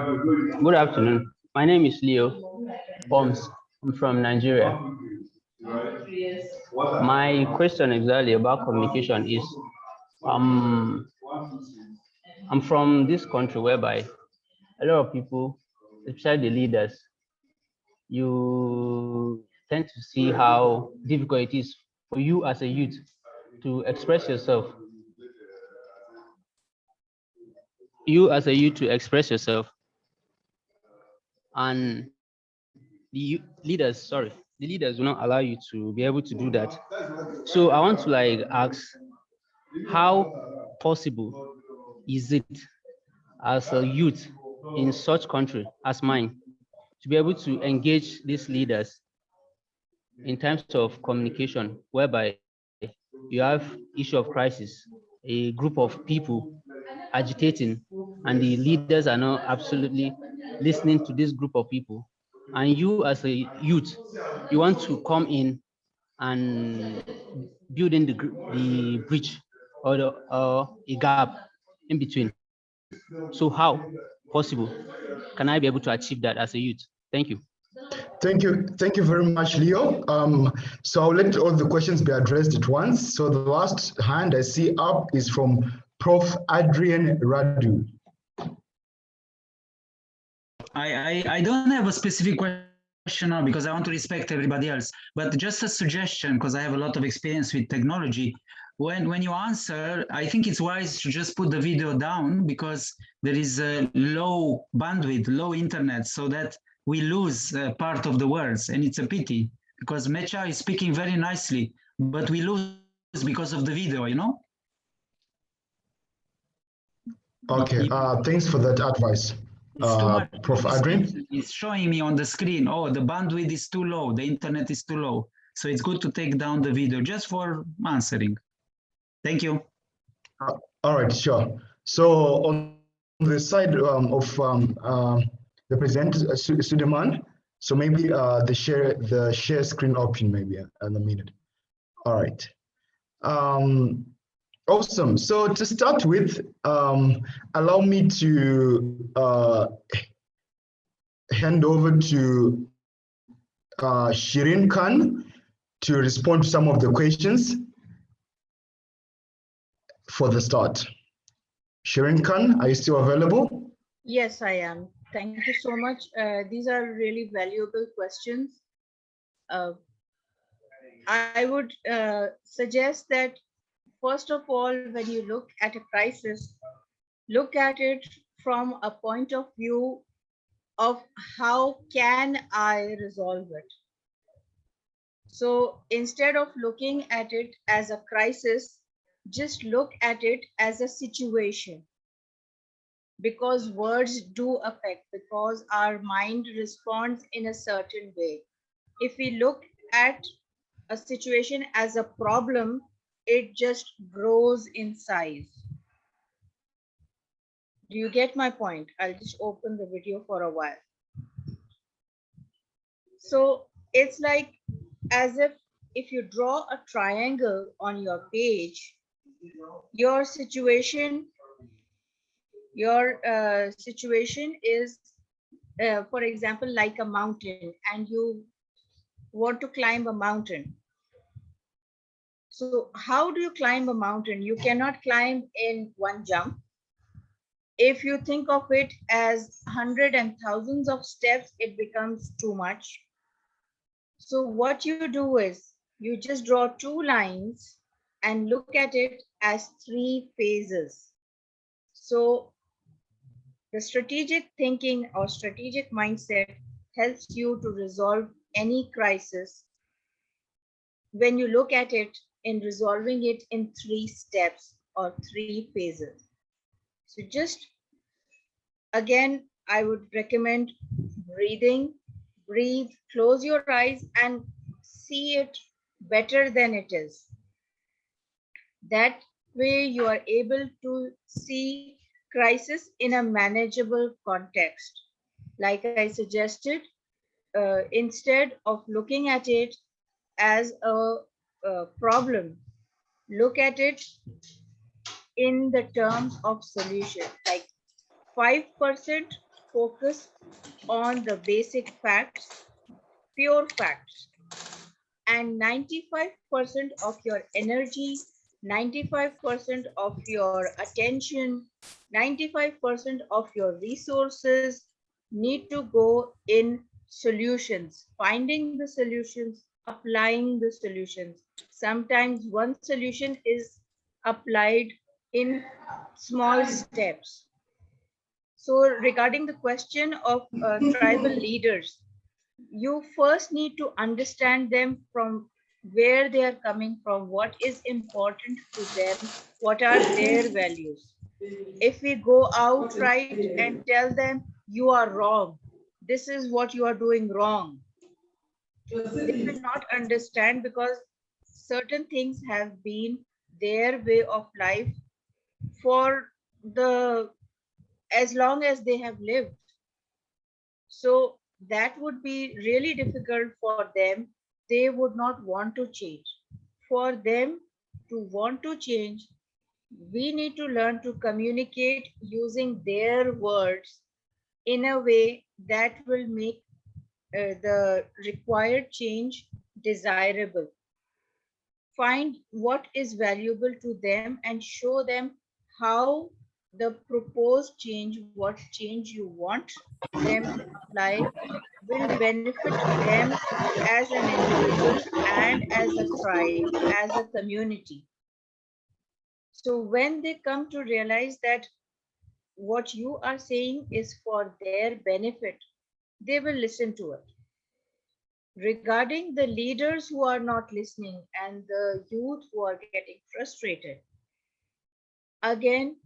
good afternoon. My name is Leo Bombs. I'm from Nigeria. My question exactly about communication is, I'm from this country whereby a lot of people, especially the leaders, you tend to see how difficult it is for you as a youth to express yourself. And the leaders will not allow you to be able to do that. So I want to ask, how possible is it as a youth in such country as mine to be able to engage these leaders in terms of communication, whereby you have issue of crisis, a group of people agitating, and the leaders are not absolutely listening to this group of people. And you as a youth, you want to come in and build in the bridge or a gap in between. So how possible can I be able to achieve that as a youth? Thank you. Thank you very much, Leo. So I'll let all the questions be addressed at once. So the last hand I see up is from Prof. Adrian Radu. I don't have a specific question now because I want to respect everybody else, but just a suggestion, because I have a lot of experience with technology. When you answer, I think it's wise to just put the video down because there is a low bandwidth, low internet, so that we lose part of the words, and it's a pity because Mecha is speaking very nicely, but we lose because of the video, you know? Okay, thanks for that advice, It's too much. Prof. Adrian. It's showing me on the screen, oh, the bandwidth is too low, the internet is too low. So it's good to take down the video just for answering. Thank you. All right, sure. So on the side of the presenter, Suleiman, so maybe the share screen option maybe in a minute. All right. Awesome. So to start with, allow me to hand over to Shirin Khan to respond to some of the questions for the start. Shirin Khan, are you still available? Yes, I am. Thank you so much. These are really valuable questions. I would suggest that, first of all, when you look at a crisis, look at it from a point of view of how can I resolve it. So instead of looking at it as a crisis, just look at it as a situation, because words do affect, because our mind responds in a certain way. If we look at a situation as a problem, it just grows in size. Do you get my point? I'll just open the video for a while. So it's like as if you draw a triangle on your page, your situation is, for example, like a mountain, and you want to climb a mountain. So how do you climb a mountain? You cannot climb in one jump. If you think of it as hundreds and thousands of steps, it becomes too much. So what you do is you just draw two lines and look at it as three phases. So the strategic thinking or strategic mindset helps you to resolve any crisis when you look at it in resolving it in 3 steps or 3 phases. So just again, I would recommend breathing. Breathe, close your eyes and see it better than it is. That way you are able to see crisis in a manageable context. Like I suggested, instead of looking at it as a problem, look at it in the terms of solution. Like 5% focus on the basic facts, pure facts, and 95% of your energy, 95% of your attention, 95% of your resources need to go in solutions, finding the solutions, applying the solutions. Sometimes one solution is applied in small steps. So regarding the question of tribal leaders, you first need to understand them from where they are coming from, what is important to them, what are their values. If we go outright and tell them you are wrong, this is what you are doing wrong, They will not understand because certain things have been their way of life for the as long as they have lived. So that would be really difficult for them. They would not want to change. For them to want to change, we need to learn to communicate using their words in a way that will make the required change desirable. Find what is valuable to them and show them how the proposed change, what change you want them to apply, will benefit them as an individual and as a tribe, as a community. So when they come to realize that what you are saying is for their benefit, they will listen to it. Regarding the leaders who are not listening and the youth who are getting frustrated, again,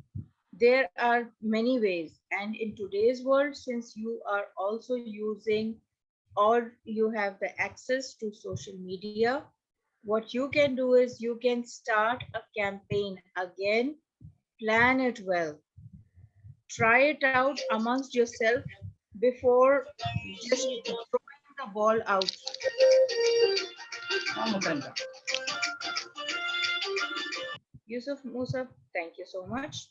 there are many ways. And in today's world, since you are also using or you have the access to social media, what you can do is you can start a campaign again, plan it well, try it out amongst yourself before just throwing the ball out. Yusuf Musab, thank you so much.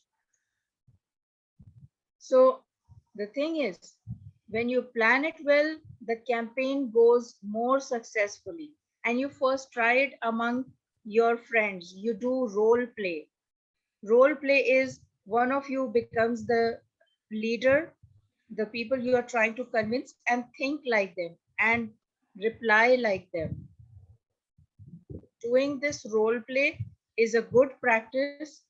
So the thing is, when you plan it well, the campaign goes more successfully. And you first try it among your friends. You do role play. Role play is one of you becomes the leader, the people you are trying to convince, and think like them and reply like them. Doing this role play is a good practice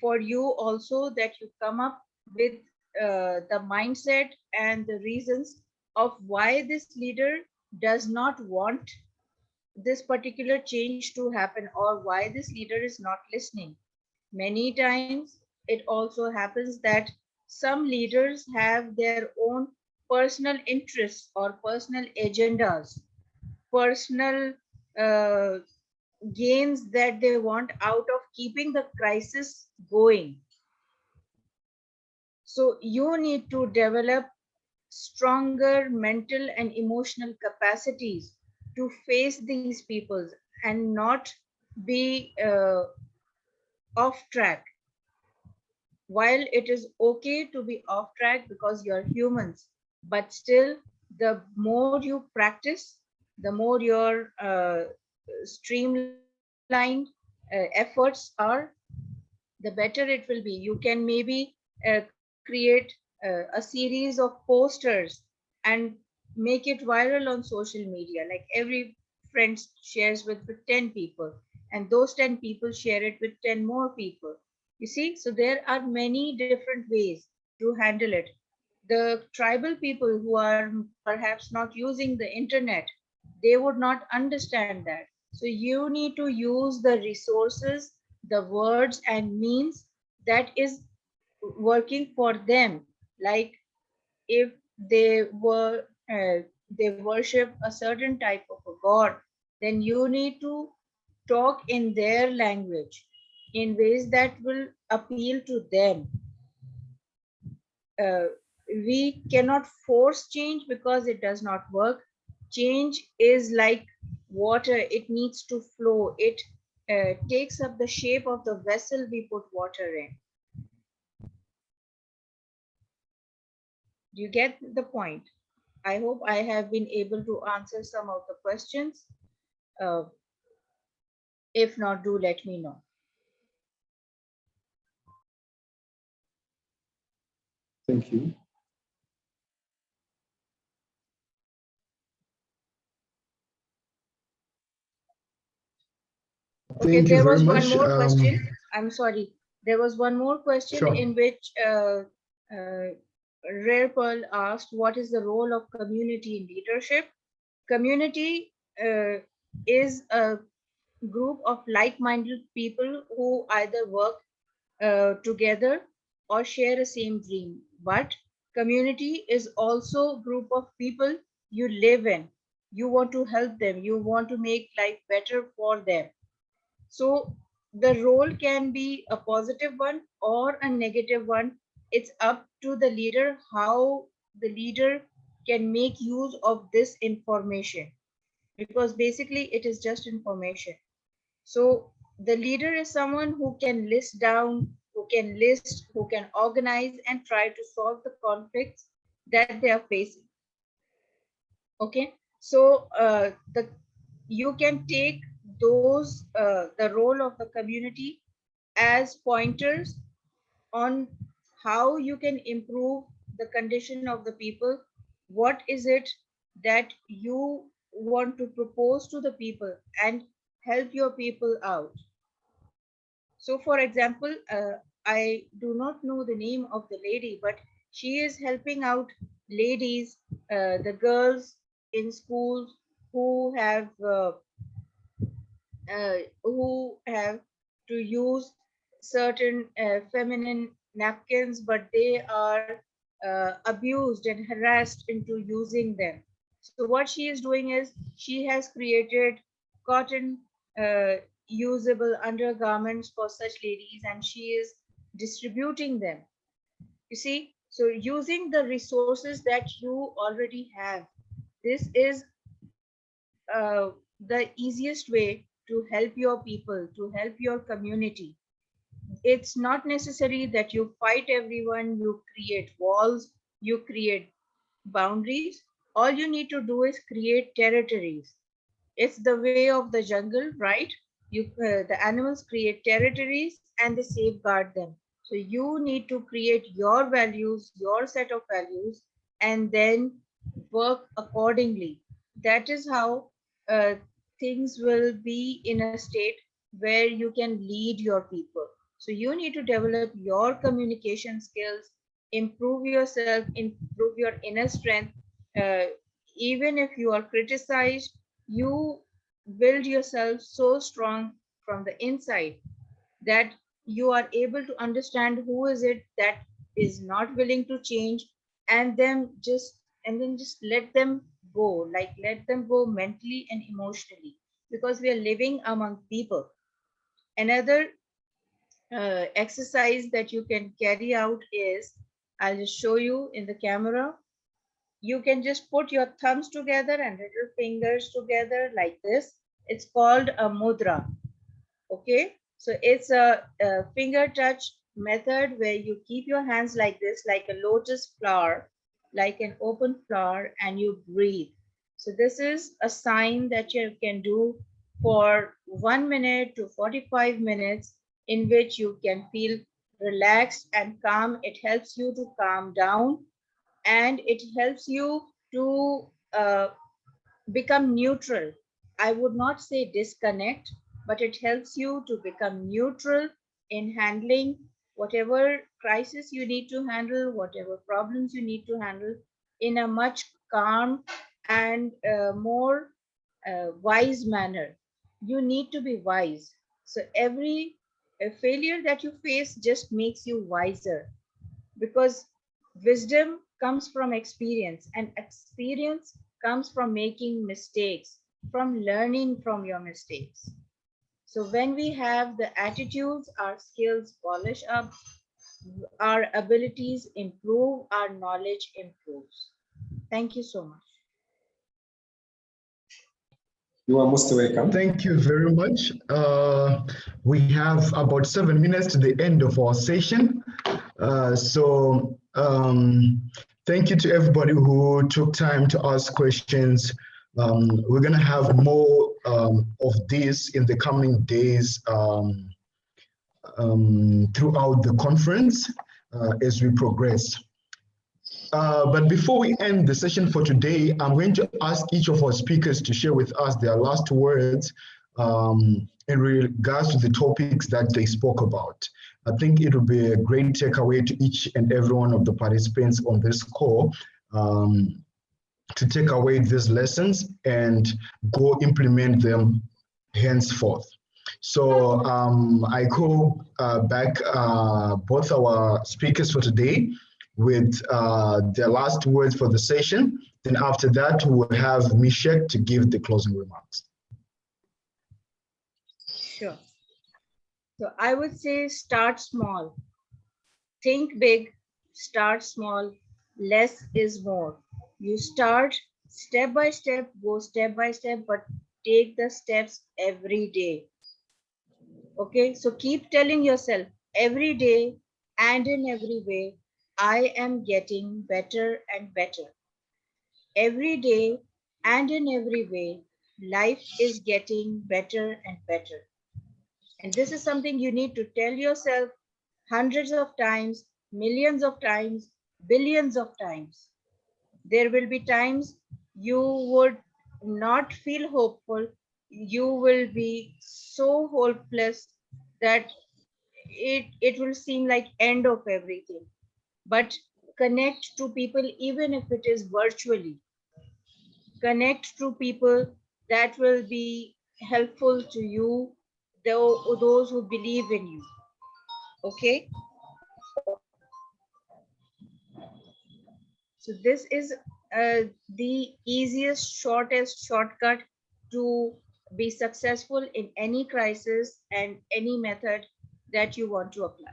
for you also, that you come up with the mindset and the reasons of why this leader does not want this particular change to happen, or why this leader is not listening. Many times it also happens that some leaders have their own personal interests or personal agendas, personal uh, gains that they want out of keeping the crisis going. So you need to develop stronger mental and emotional capacities to face these people and not be off track. While it is okay to be off track because you're humans, but still the more you practice, the more your streamlined efforts are, the better it will be. You can maybe create a series of posters and make it viral on social media. Like every friend shares with 10 people, and those 10 people share it with 10 more people. You see, so there are many different ways to handle it. The tribal people who are perhaps not using the internet, they would not understand that. So you need to use the resources, the words and means that is working for them. Like if they worship a certain type of a god, then you need to talk in their language in ways that will appeal to them. We cannot force change because it does not work. Change is like water, it needs to flow. It takes up the shape of the vessel we put water in. Do you get the point? I hope I have been able to answer some of the questions. Uh, if not, do let me know. Thank you. Okay, Thank you there very was much. one more question. I'm sorry. There was one more question Sure. in which Rare Pearl asked, what is the role of community in leadership? Community is a group of like-minded people who either work together or share a same dream. But community is also a group of people you live in. You want to help them. You want to make life better for them. So the role can be a positive one or a negative one. It's up to the leader how the leader can make use of this information, because basically it is just information. So the leader is someone who can list down, who can organize and try to solve the conflicts that they are facing. Okay, so you can take those the role of the community as pointers on how you can improve the condition of the people. What is it that you want to propose to the people and help your people out? So for example, I do not know the name of the lady, but she is helping out ladies, the girls in schools who have to use certain feminine napkins, but they are abused and harassed into using them. So what she is doing is she has created cotton usable undergarments for such ladies, and she is distributing them. You see, so using the resources that you already have, this is the easiest way to help your people, to help your community. It's not necessary that you fight everyone, you create walls, you create boundaries. All you need to do is create territories. It's the way of the jungle, right? The animals create territories and they safeguard them. So you need to create your values, your set of values, and then work accordingly. That is how things will be in a state where you can lead your people. So you need to develop your communication skills, improve yourself, improve your inner strength. Even if you are criticized, you build yourself so strong from the inside that you are able to understand who is it that is not willing to change, and then just let them go, like let them go mentally and emotionally, because we are living among people. Another exercise that you can carry out is, I'll just show you in the camera. You can just put your thumbs together and little fingers together like this. It's called a mudra. Okay, so it's a finger touch method where you keep your hands like this, like a lotus flower, like an open flower, and you breathe. So this is a sign that you can do for 1 minute to 45 minutes, in which you can feel relaxed and calm. It helps you to calm down, and it helps you to become neutral. I would not say disconnect, but it helps you to become neutral in handling whatever crisis you need to handle, whatever problems you need to handle, in a much calm and more wise manner. You need to be wise. So every failure that you face just makes you wiser, because wisdom comes from experience, and experience comes from making mistakes, from learning from your mistakes. So when we have the attitudes, our skills polish up, our abilities improve, our knowledge improves. Thank you so much. You are most welcome. Thank you very much. We have about 7 minutes to the end of our session. Thank you to everybody who took time to ask questions. We're going to have more of this in the coming days throughout the conference as we progress. But before we end the session for today, I'm going to ask each of our speakers to share with us their last words in regards to the topics that they spoke about. I think it will be a great takeaway to each and every one of the participants on this call to take away these lessons and go implement them henceforth. So I call back both our speakers for today with the last words for the session. Then after that, we'll have Mishek to give the closing remarks. Sure. So I would say start small. Think big, start small, less is more. You start step by step, go step by step, but take the steps every day. Okay, so keep telling yourself every day and in every way, I am getting better and better. Every day and in every way, life is getting better and better. And this is something you need to tell yourself hundreds of times, millions of times, billions of times. There will be times you would not feel hopeful. You will be so hopeless that it will seem like end of everything. But connect to people, even if it is virtually. Connect to people that will be helpful to you, those who believe in you. Okay. So this is the easiest, shortest shortcut to be successful in any crisis and any method that you want to apply.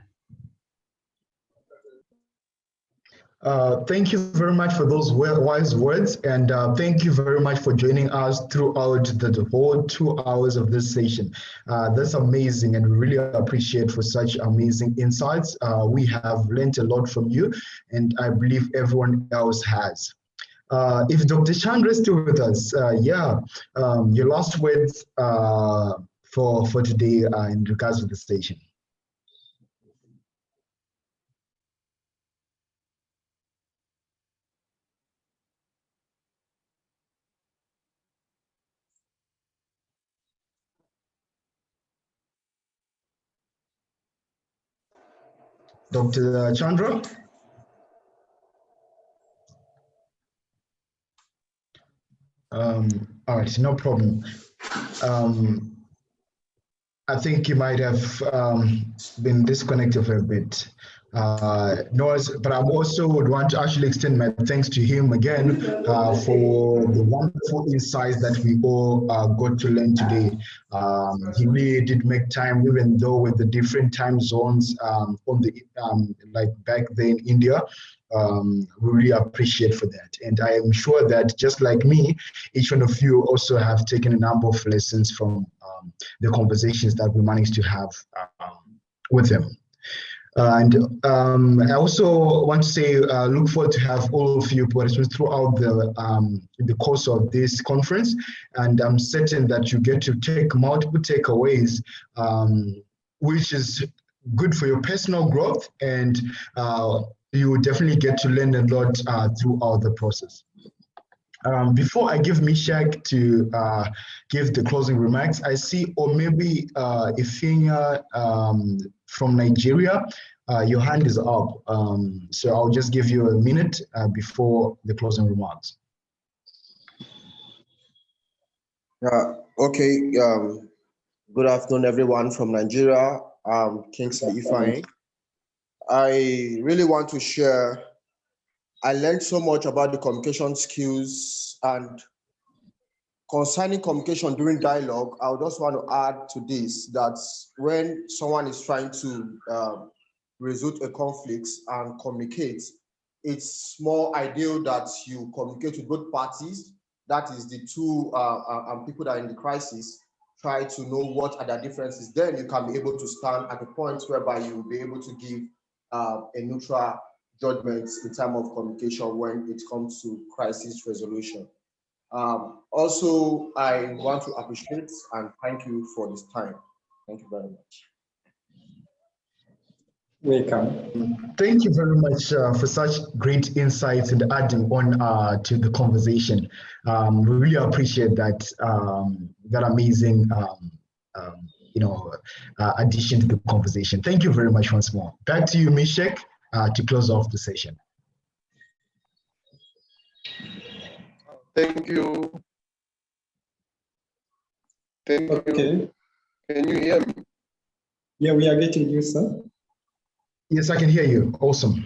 Thank you very much for those wise words, and thank you very much for joining us throughout the whole 2 hours of this session. That's amazing, and we really appreciate for such amazing insights. We have learned a lot from you, and I believe everyone else has. If Dr. Chandra is still with us, your last words for today in regards to the station. Dr. Chandra? All right, no problem. I think you might have been disconnected for a bit. But I also would want to actually extend my thanks to him again for the wonderful insights that we all got to learn today. He really did make time, even though with the different time zones on the like back then in India. We really appreciate for that. And I am sure that just like me, each one of you also have taken a number of lessons from the conversations that we managed to have with him. I also want to say, look forward to have all of you participate throughout the course of this conference. And I'm certain that you get to take multiple takeaways, which is good for your personal growth, and you will definitely get to learn a lot throughout the process. Before I give Mishak to give the closing remarks, I see, or maybe Ifinya from Nigeria, your hand is up. So I'll just give you a minute before the closing remarks. Okay. Good afternoon, everyone from Nigeria. Kingsley Ifeanyi. I really want to share. I learned so much about the communication skills, and concerning communication during dialogue, I would just want to add to this that when someone is trying to resolve a conflict and communicate, it's more ideal that you communicate with both parties. That is the two people that are in the crisis, try to know what are the differences. Then you can be able to stand at a point whereby you will be able to give a neutral judgment in terms of communication when it comes to crisis resolution. Also, I want to appreciate and thank you for this time. Thank you very much. Welcome. Thank you very much for such great insights and adding on to the conversation. We really appreciate that that amazing addition to the conversation. Thank you very much once more. Back to you, Mishek, to close off the session. Thank you. Thank you. Can you hear me? Yeah, we are getting you, sir. Yes, I can hear you. Awesome.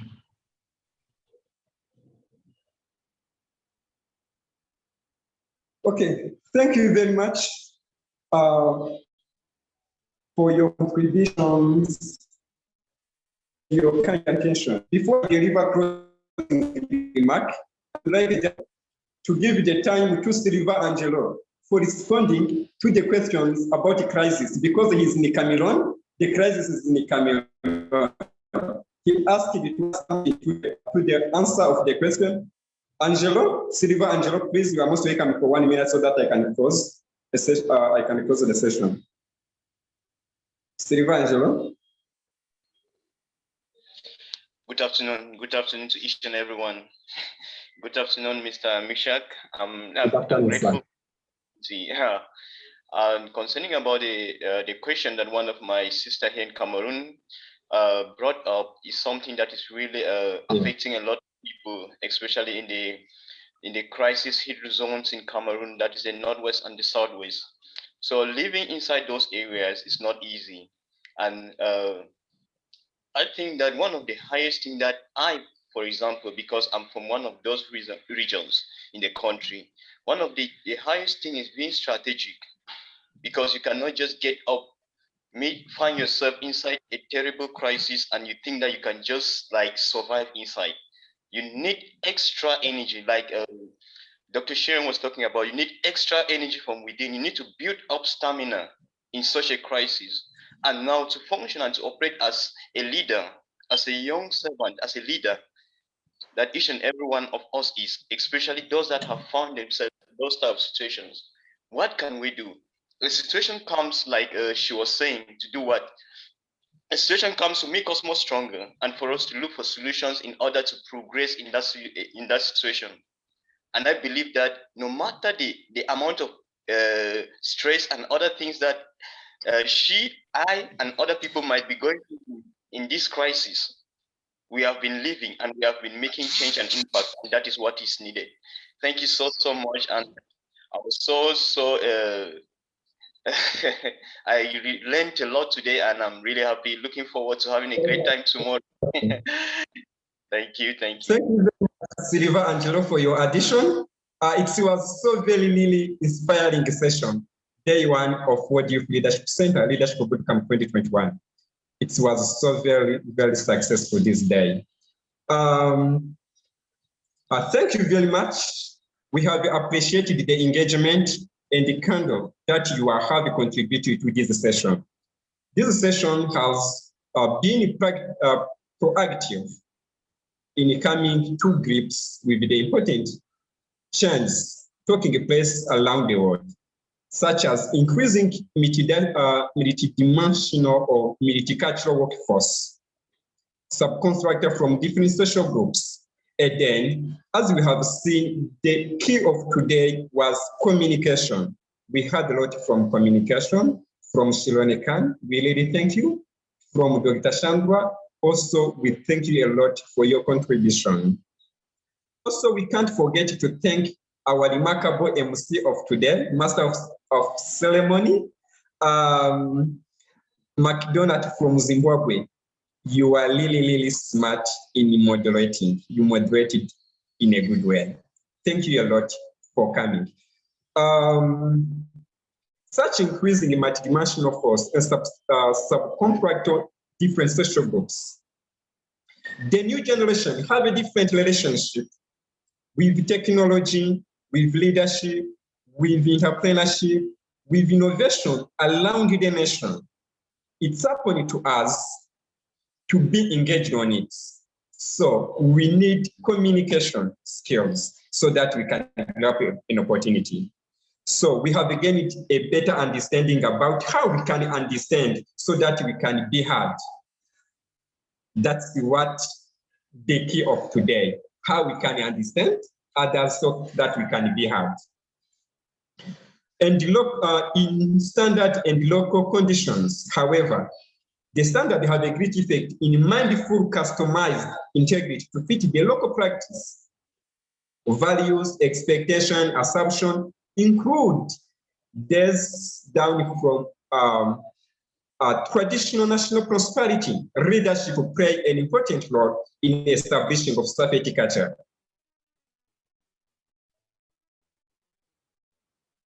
Okay, thank you very much for your contributions, your kind attention. Before I deliver closing remark, I'd like to give the time to Silva Angelo for responding to the questions about the crisis. Because he's in Cameroon, the crisis is in Cameroon. He asked me to the answer of the question. Angelo, Silva Angelo, please, you are most welcome for 1 minute so that I can close the session. The session. Silva Angelo. Good afternoon. Good afternoon to each and everyone. Good afternoon, Mr. Mishak. I'm grateful. Yeah. Concerning about the question that one of my sister here in Cameroon brought up is something that is really affecting a lot of people, especially in the crisis hit zones in Cameroon, that is the northwest and the southwest. So living inside those areas is not easy, and I think that one of the highest thing that for example, because I'm from one of those regions in the country, one of the highest thing is being strategic, because you cannot just get up, find yourself inside a terrible crisis and you think that you can just like survive inside. You need extra energy, like Dr. Sharon was talking about. You need extra energy from within. You need to build up stamina in such a crisis. And now to function and to operate as a leader, as a young servant, as a leader, that each and every one of us is, especially those that have found themselves in those type of situations. What can we do? The situation comes, like she was saying, to do what? A situation comes to make us more stronger and for us to look for solutions in order to progress in that situation. And I believe that no matter the amount of stress and other things that I, and other people might be going through in this crisis, we have been living and we have been making change and impact, and that is what is needed. Thank you so much, and I was so I learned a lot today, and I'm really happy. Looking forward to having a great time tomorrow. Thank you. Thank you very much, Silva Angelo, for your addition. It was so really inspiring session, day one of World Youth Leadership Center, Leadership Bootcamp 2021. It was so very successful this day. Thank you very much. We have appreciated the engagement and the candor that you have contributed to this session. This session has been proactive in coming to grips with the important changes taking place around the world, such as increasing multidimensional or multicultural workforce, subcontractor from different social groups. And then, as we have seen, the key of today was communication. We had a lot from communication, from Shilone Khan. We really thank you. From Dr. Chandra, also we thank you a lot for your contribution. Also, we can't forget to thank our remarkable MC of today, Master of Ceremony, McDonald from Zimbabwe. You are really smart in moderating. You moderated in a good way. Thank you a lot for coming. Such increasing multidimensional force and subcontractor different social groups. The new generation have a different relationship with technology, with leadership, with entrepreneurship, with innovation around the nation. It's happening to us to be engaged on it. So we need communication skills so that we can develop an opportunity. So we have gained a better understanding about how we can understand so that we can be heard. That's what the key of today, how we can understand others so that we can be heard. And in standard and local conditions, however, the standard have a great effect in mindful, customized integrity to fit the local practice. Values, expectation, assumption include this down from traditional national prosperity. Leadership will play an important role in establishing of safety culture.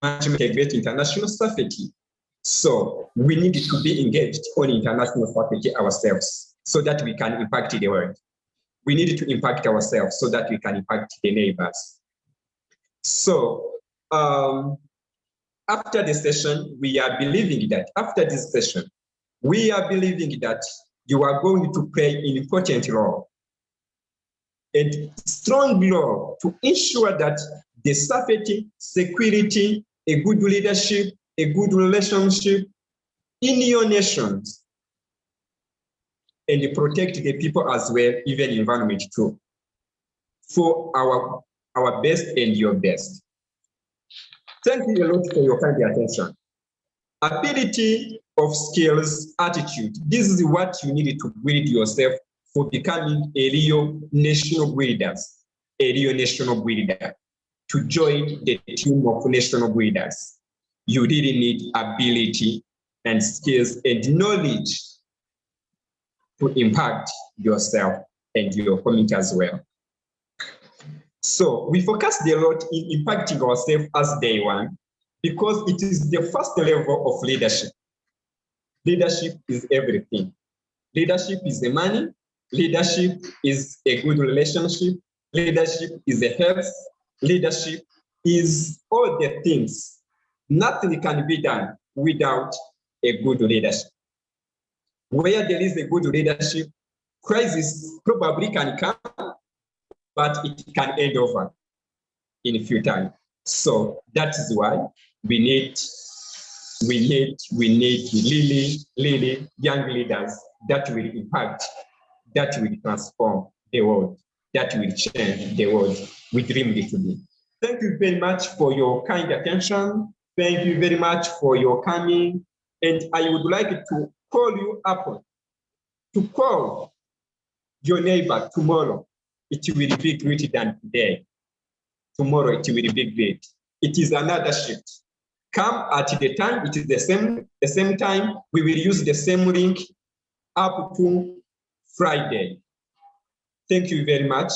integrate international safety. So we need to be engaged on international safety ourselves so that we can impact the world. We need to impact ourselves so that we can impact the neighbors. So after the session, we are believing that after this session, we are believing that you are going to play an important role and strong role to ensure that the safety, security, a good leadership, a good relationship in your nations, and protect the people as well, even environment too, for our best and your best. Thank you a lot for your kind attention. Ability of skills, attitude. This is what you need to build yourself for becoming a real national builder, to join the team of national builders. You really need ability and skills and knowledge to impact yourself and your community as well. So we focus a lot in impacting ourselves as day one because it is the first level of leadership. Leadership is everything. Leadership is the money. Leadership is a good relationship. Leadership is a health. Leadership is all the things. Nothing can be done without a good leadership. Where there is a good leadership, crisis probably can come, but it can end over in a few times. So that is why we need really young leaders that will impact, that will transform the world, that will change the world we dream it to be. Thank you very much for your kind attention. Thank you very much for your coming. And I would like to call you up to call your neighbor tomorrow. It will be greater than today. Tomorrow it will be great. It is another shift. Come at the time, it is the same time. We will use the same link up to Friday. Thank you very much.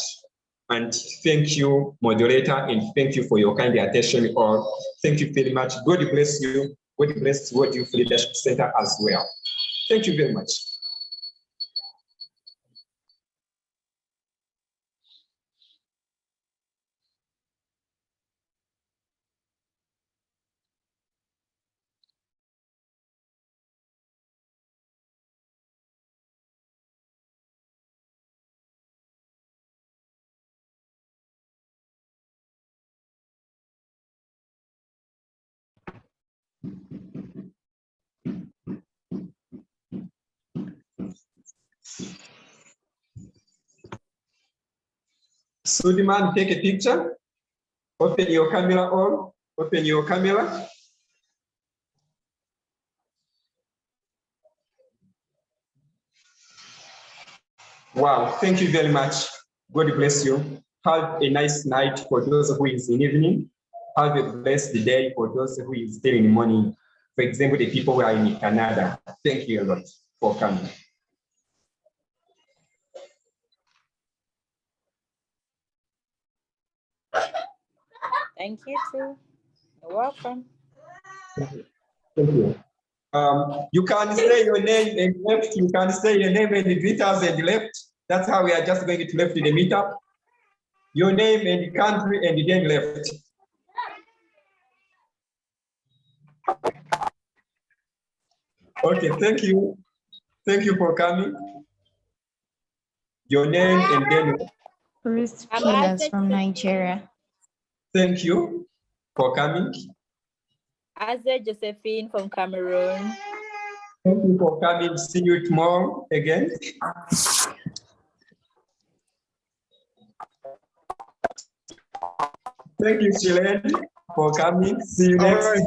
And thank you, moderator, and thank you for your kind attention. All. Thank you very much. God bless you. God bless World Youth Leadership Center as well. Thank you very much. Suleiman, take a picture. Open your camera on. Open your camera. Wow, thank you very much. God bless you. Have a nice night for those who is in evening. Have a blessed day for those who is still in the morning. For example, the people who are in Canada. Thank you a lot for coming. Thank you too. You're welcome. Thank you. You can say your name and left. You can say your name and greet us and left. That's how we are just going to left the meetup. Your name and country and then left. Okay, thank you. Thank you for coming. Your name and then. Ruth Pilas from Nigeria. Thank you for coming. Aze Josephine from Cameroon. Thank you for coming. See you tomorrow again. Thank you, Shilene, for coming. See you next. Right.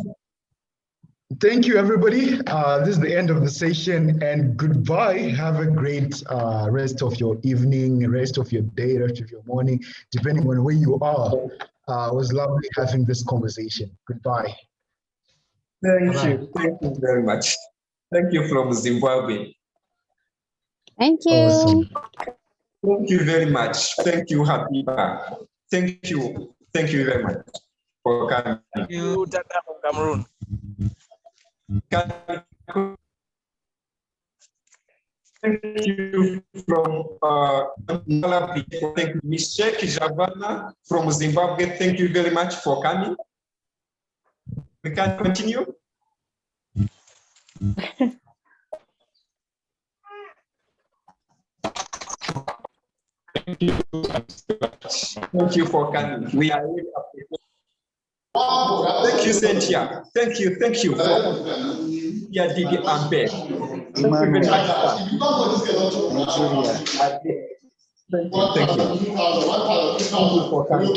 Thank you, everybody. This is the end of the session, and goodbye. Have a great rest of your evening, rest of your day, rest of your morning, depending on where you are. It was lovely having this conversation. Goodbye. Thank you. Thank you very much. Thank you from Zimbabwe. Thank you. Awesome. Thank you very much. Thank you, Habiba. Thank you. Thank you very much. for coming. Thank you, Tata from Cameroon. Thank you from Mandela. Thank you, Ms. Sheikh Javana from Zimbabwe. Thank you very much for coming. We can continue. Thank you for coming. We are really appreciative. Thank you, Cynthia. Thank you for yeah, Didi Ambe. Thank you very much, sir. Thank you for coming.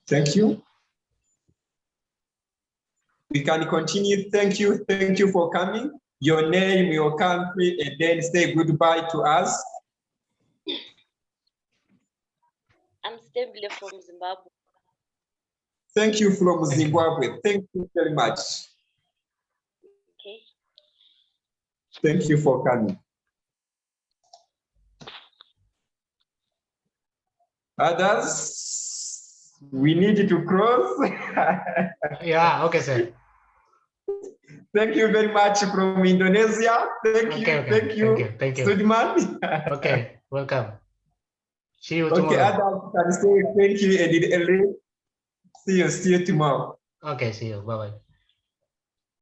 Thank you. We can continue. Thank you for coming. Your name, your country, and then say goodbye to us. I'm Stable from Zimbabwe. Thank you from Zimbabwe. Thank you very much. Okay. Thank you for coming. Others, we need to cross. Yeah, okay, sir. Thank you very much from Indonesia. Thank you, Sudman. Okay, welcome. See you Okay, tomorrow. others can say thank you and see you tomorrow. Okay, see you. Bye-bye.